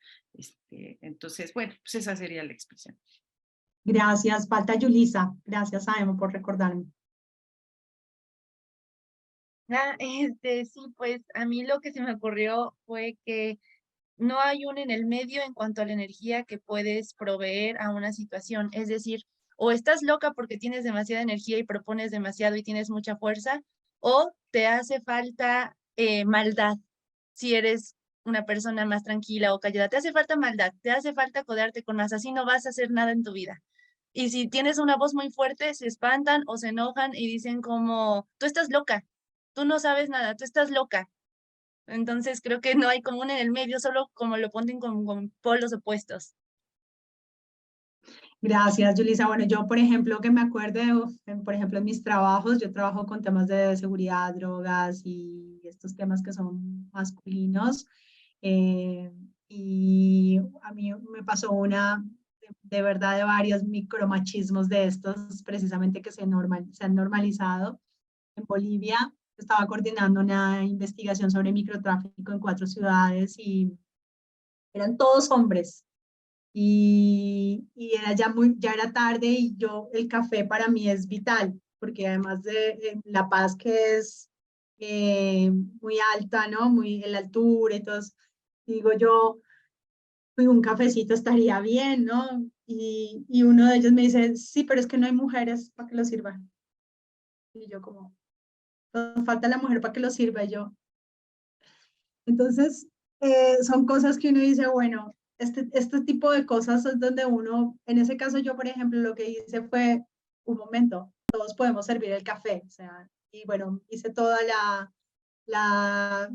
Entonces, bueno, pues esa sería la expresión. Gracias, falta Yulisa. Gracias a Emma por recordarme. Sí, pues a mí lo que se me ocurrió fue que no hay un en el medio en cuanto a la energía que puedes proveer a una situación. Es decir, o estás loca porque tienes demasiada energía y propones demasiado y tienes mucha fuerza, o te hace falta maldad si eres una persona más tranquila o callada. Te hace falta maldad, te hace falta codearte con más, así no vas a hacer nada en tu vida. Y si tienes una voz muy fuerte, se espantan o se enojan y dicen como, tú estás loca, tú no sabes nada, tú estás loca. Entonces creo que no hay como un en el medio, solo como lo ponen con polos opuestos. Gracias, Yulisa. Bueno, yo, por ejemplo, que me acuerde, por ejemplo, en mis trabajos, yo trabajo con temas de seguridad, drogas y estos temas que son masculinos. Y a mí me pasó de verdad, de varios micromachismos de estos, precisamente que se han normalizado. En Bolivia estaba coordinando una investigación sobre microtráfico en 4 ciudades y eran todos hombres. Y era ya era tarde y el café para mí es vital, porque además de La Paz, que es muy alta, ¿no? Muy en la altura y todo, digo yo, un cafecito estaría bien, ¿no? Y uno de ellos me dice, sí, pero es que no hay mujeres para que lo sirvan. Y yo como, nos falta la mujer para que lo sirva. Y yo, entonces, son cosas que uno dice, bueno, este tipo de cosas es donde uno, en ese caso yo, por ejemplo, lo que hice fue, un momento, todos podemos servir el café, o sea, y bueno, hice toda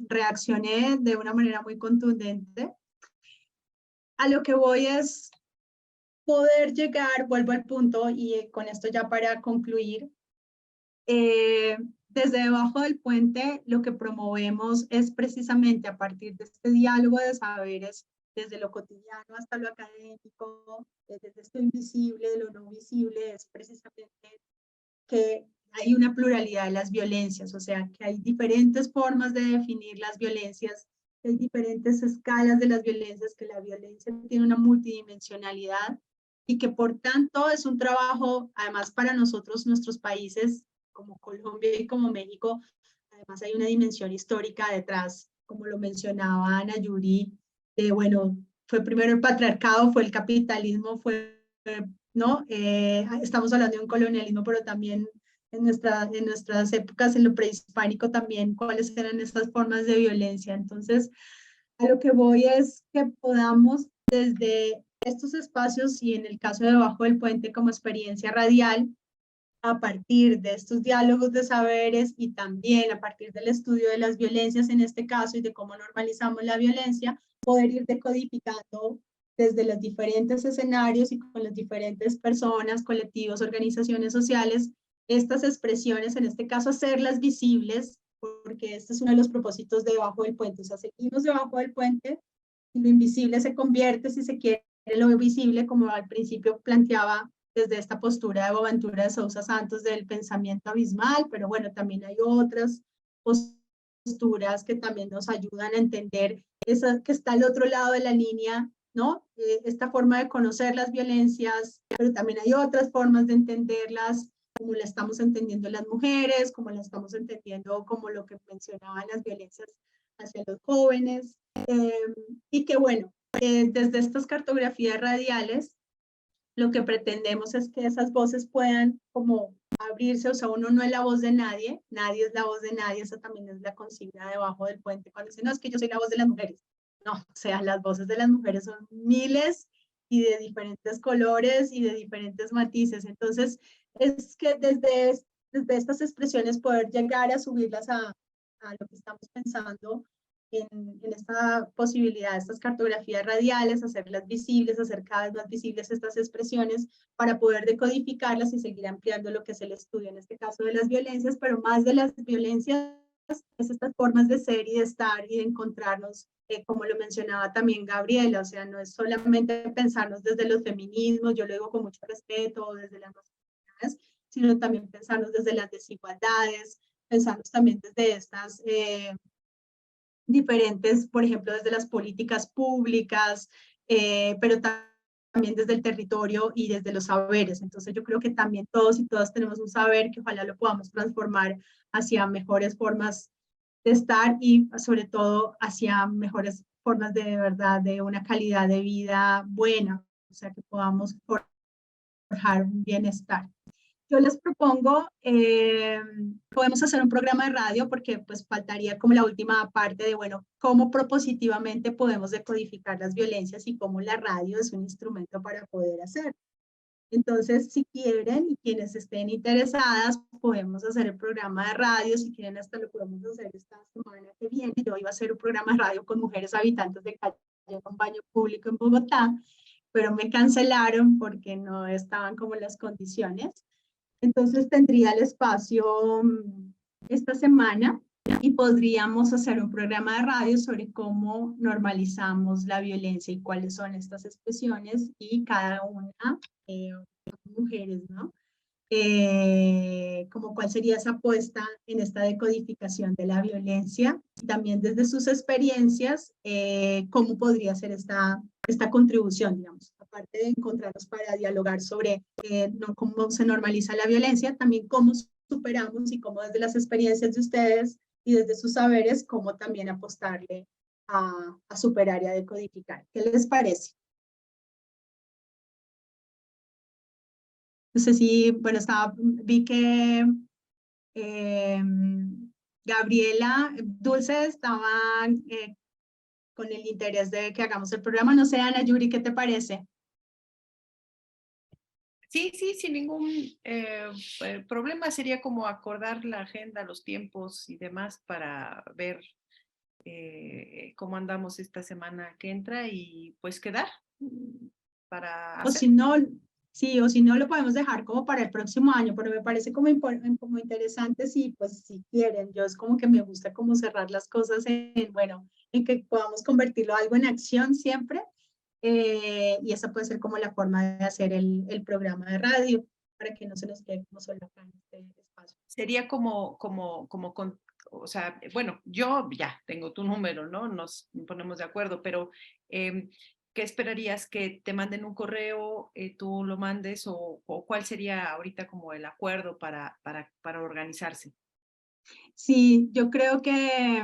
reaccioné de una manera muy contundente. A lo que voy es poder llegar, vuelvo al punto, y con esto ya para concluir, desde debajo del puente lo que promovemos es precisamente a partir de este diálogo de saberes, desde lo cotidiano hasta lo académico, desde esto invisible, de lo no visible, es precisamente que hay una pluralidad de las violencias, o sea, que hay diferentes formas de definir las violencias, que hay diferentes escalas de las violencias, que la violencia tiene una multidimensionalidad y que por tanto es un trabajo, además para nosotros, nuestros países, como Colombia y como México, además hay una dimensión histórica detrás, como lo mencionaba Ana Yuri, bueno, fue primero el patriarcado, fue el capitalismo, ¿no? Estamos hablando de un colonialismo, pero también en nuestras épocas, en lo prehispánico también, cuáles eran estas formas de violencia. Entonces, a lo que voy es que podamos desde estos espacios y en el caso de Debajo del Puente como experiencia radial, a partir de estos diálogos de saberes y también a partir del estudio de las violencias en este caso y de cómo normalizamos la violencia, poder ir decodificando desde los diferentes escenarios y con las diferentes personas, colectivos, organizaciones sociales, estas expresiones, en este caso hacerlas visibles, porque este es uno de los propósitos de Debajo del Puente, o sea, seguimos debajo del puente y lo invisible se convierte, si se quiere, en lo visible, como al principio planteaba desde esta postura de Boaventura de Sousa Santos del pensamiento abismal, pero bueno, también hay otras posturas que también nos ayudan a entender esa que está al otro lado de la línea, ¿no? Esta forma de conocer las violencias, pero también hay otras formas de entenderlas, como la estamos entendiendo las mujeres, como la estamos entendiendo como lo que mencionaban las violencias hacia los jóvenes, y que bueno, desde estas cartografías radiales, lo que pretendemos es que esas voces puedan como abrirse, o sea, uno no es la voz de nadie, nadie es la voz de nadie, eso también es la consigna Debajo del Puente, cuando dicen, no, es que yo soy la voz de las mujeres. No, o sea, las voces de las mujeres son miles y de diferentes colores y de diferentes matices, entonces es que desde estas expresiones poder llegar a subirlas a lo que estamos pensando en esta posibilidad, estas cartografías radiales, hacerlas visibles, hacer cada vez más visibles estas expresiones para poder decodificarlas y seguir ampliando lo que es el estudio, en este caso de las violencias, pero más de las violencias es estas formas de ser y de estar y de encontrarnos, como lo mencionaba también Gabriela, o sea, no es solamente pensarnos desde los feminismos, yo lo digo con mucho respeto, o desde las masculinidades, sino también pensarnos desde las desigualdades, pensarnos también desde estas diferentes, por ejemplo, desde las políticas públicas, pero también desde el territorio y desde los saberes. Entonces yo creo que también todos y todas tenemos un saber que ojalá lo podamos transformar hacia mejores formas de estar y sobre todo hacia mejores formas de verdad, de una calidad de vida buena, o sea, que podamos forjar un bienestar. Yo les propongo, podemos hacer un programa de radio porque pues faltaría como la última parte de, bueno, cómo propositivamente podemos decodificar las violencias y cómo la radio es un instrumento para poder hacer. Entonces, si quieren y quienes estén interesadas, podemos hacer el programa de radio. Si quieren, hasta lo podemos hacer esta semana que viene. Yo iba a hacer un programa de radio con mujeres habitantes de calle en un baño público en Bogotá, pero me cancelaron porque no estaban como las condiciones. Entonces tendría el espacio esta semana y podríamos hacer un programa de radio sobre cómo normalizamos la violencia y cuáles son estas expresiones y cada una, mujeres, ¿no? Como cuál sería esa apuesta en esta decodificación de la violencia, también desde sus experiencias, cómo podría ser esta contribución, digamos, aparte de encontrarnos para dialogar sobre cómo se normaliza la violencia, también cómo superamos y cómo desde las experiencias de ustedes y desde sus saberes, cómo también apostarle a superar y a decodificar. ¿Qué les parece? No sé si, bueno, vi que Gabriela, Dulce estaban con el interés de que hagamos el programa. No sé, Ana Yuri, ¿qué te parece? Sí, sí, sin ningún problema. Sería como acordar la agenda, los tiempos y demás para ver cómo andamos esta semana que entra y pues quedar para hacer. O si no, lo podemos dejar como para el próximo año, pero me parece como interesante pues si quieren. Yo es como que me gusta como cerrar las cosas en que podamos convertirlo algo en acción siempre. Y esa puede ser como la forma de hacer el programa de radio para que no se nos quede como solo acá en este espacio. Sería o sea, bueno, yo ya tengo tu número, ¿no? Nos ponemos de acuerdo, pero ¿qué esperarías? ¿Que te manden un correo, tú lo mandes o cuál sería ahorita como el acuerdo para organizarse? Sí, yo creo que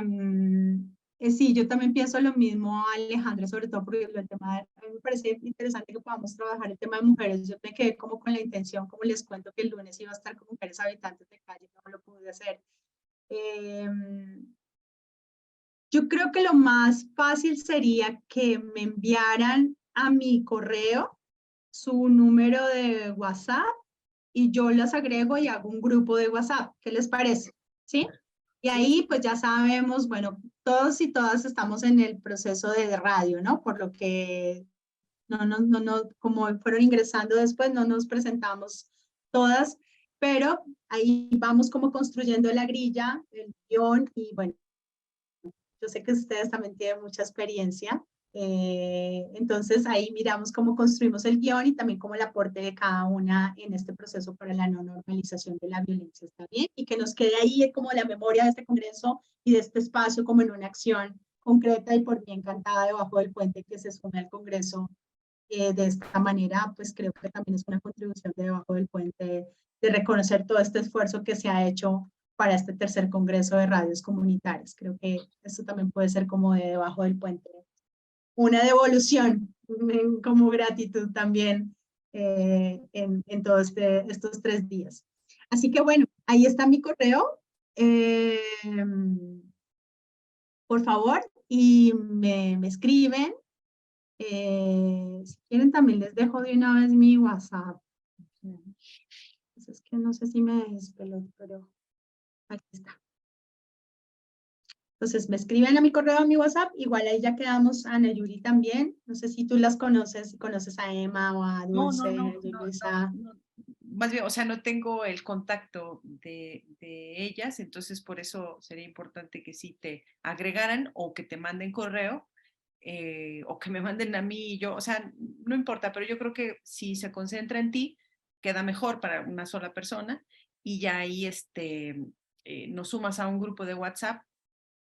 sí, yo también pienso lo mismo, Alejandra, sobre todo porque el tema a mí me parece interesante que podamos trabajar el tema de mujeres. Yo me quedé como con la intención, como les cuento, que el lunes iba a estar con mujeres habitantes de calle, no lo pude hacer. Yo creo que lo más fácil sería que me enviaran a mi correo su número de WhatsApp y yo las agrego y hago un grupo de WhatsApp. ¿Qué les parece? ¿Sí? Y ahí pues ya sabemos, bueno, todos y todas estamos en el proceso de radio, ¿no? Por lo que como fueron ingresando después, no nos presentamos todas, pero ahí vamos como construyendo la grilla, el guión y bueno, yo sé que ustedes también tienen mucha experiencia. Entonces ahí miramos cómo construimos el guión y también cómo el aporte de cada una en este proceso para la no normalización de la violencia está bien y que nos quede ahí como la memoria de este congreso y de este espacio como en una acción concreta y por mí encantada debajo del puente que se sume al congreso de esta manera, pues creo que también es una contribución de debajo del puente de reconocer todo este esfuerzo que se ha hecho para este tercer congreso de radios comunitarias. Creo que esto también puede ser como de debajo del puente una devolución como gratitud también en todos estos 3 días. Así que bueno, ahí está mi correo. Por favor, y me escriben. Si quieren también les dejo de una vez mi WhatsApp. Es que no sé si me despeló, pero aquí está. Entonces me escriben a mi correo, a mi WhatsApp, igual ahí ya quedamos, Ana Yuri también. No sé si tú las conoces, si conoces a Emma o a Dulce, Luisa. Más bien, o sea, no tengo el contacto de ellas, entonces por eso sería importante que sí te agregaran o que te manden correo o que me manden a mí y yo, o sea, no importa, pero yo creo que si se concentra en ti, queda mejor para una sola persona y ya ahí nos sumas a un grupo de WhatsApp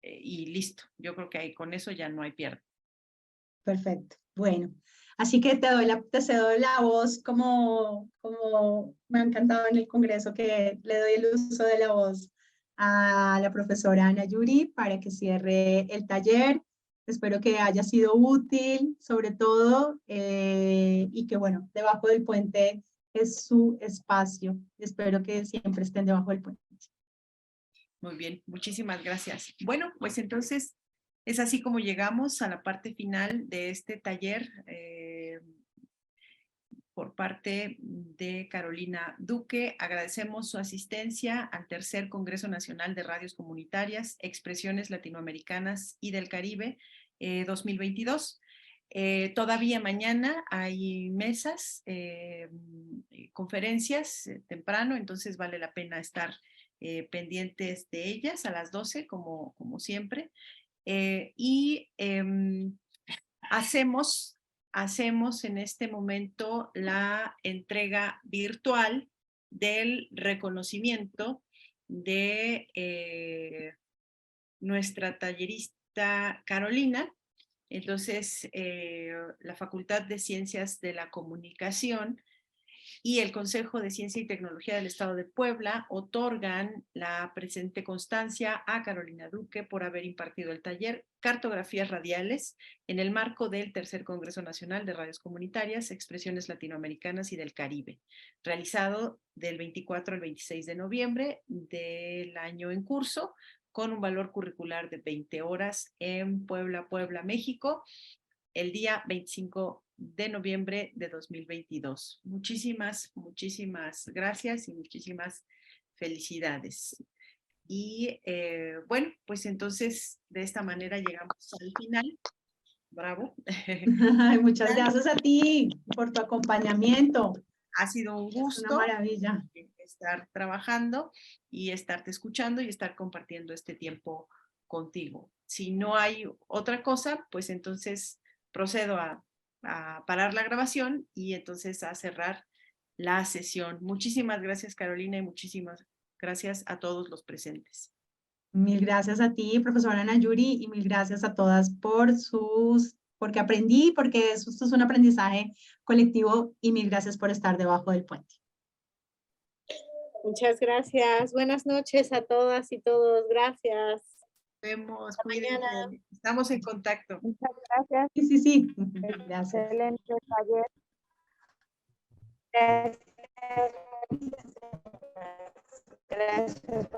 y listo. Yo creo que ahí con eso ya no hay pierde. Perfecto. Bueno, así que te cedo la voz como me ha encantado en el Congreso que le doy el uso de la voz a la profesora Ana Yuri para que cierre el taller. Espero que haya sido útil, sobre todo, y que, bueno, debajo del puente es su espacio. Espero que siempre estén debajo del puente. Muy bien, muchísimas gracias. Bueno, pues entonces es así como llegamos a la parte final de este taller por parte de Carolina Duque. Agradecemos su asistencia al tercer Congreso Nacional de Radios Comunitarias, Expresiones Latinoamericanas y del Caribe 2022. Todavía mañana hay mesas, conferencias temprano, entonces vale la pena estar pendientes de ellas a las 12, como siempre. Hacemos en este momento la entrega virtual del reconocimiento de nuestra tallerista Carolina. Entonces, la Facultad de Ciencias de la Comunicación y el Consejo de Ciencia y Tecnología del Estado de Puebla otorgan la presente constancia a Carolina Duque por haber impartido el taller Cartografías Radiales en el marco del Tercer Congreso Nacional de Radios Comunitarias, Expresiones Latinoamericanas y del Caribe, realizado del 24 al 26 de noviembre del año en curso, con un valor curricular de 20 horas en Puebla, México, el día 25 de noviembre de 2022. Muchísimas gracias y muchísimas felicidades. Y bueno, pues entonces de esta manera llegamos al final. Bravo. Muchas gracias a ti por tu acompañamiento. Ha sido un gusto. Es una maravilla. Estar trabajando y estarte escuchando y estar compartiendo este tiempo contigo. Si no hay otra cosa, pues entonces procedo a parar la grabación y entonces a cerrar la sesión. Muchísimas gracias, Carolina, y muchísimas gracias a todos los presentes. Mil gracias a ti, profesora Ana Yuri, y mil gracias a todas porque aprendí, porque esto es un aprendizaje colectivo, y mil gracias por estar debajo del puente. Muchas gracias. Buenas noches a todas y todos. Gracias. Nos vemos. Mañana. Estamos en contacto. Muchas gracias. Sí. Gracias. Excelente taller. Gracias. Gracias.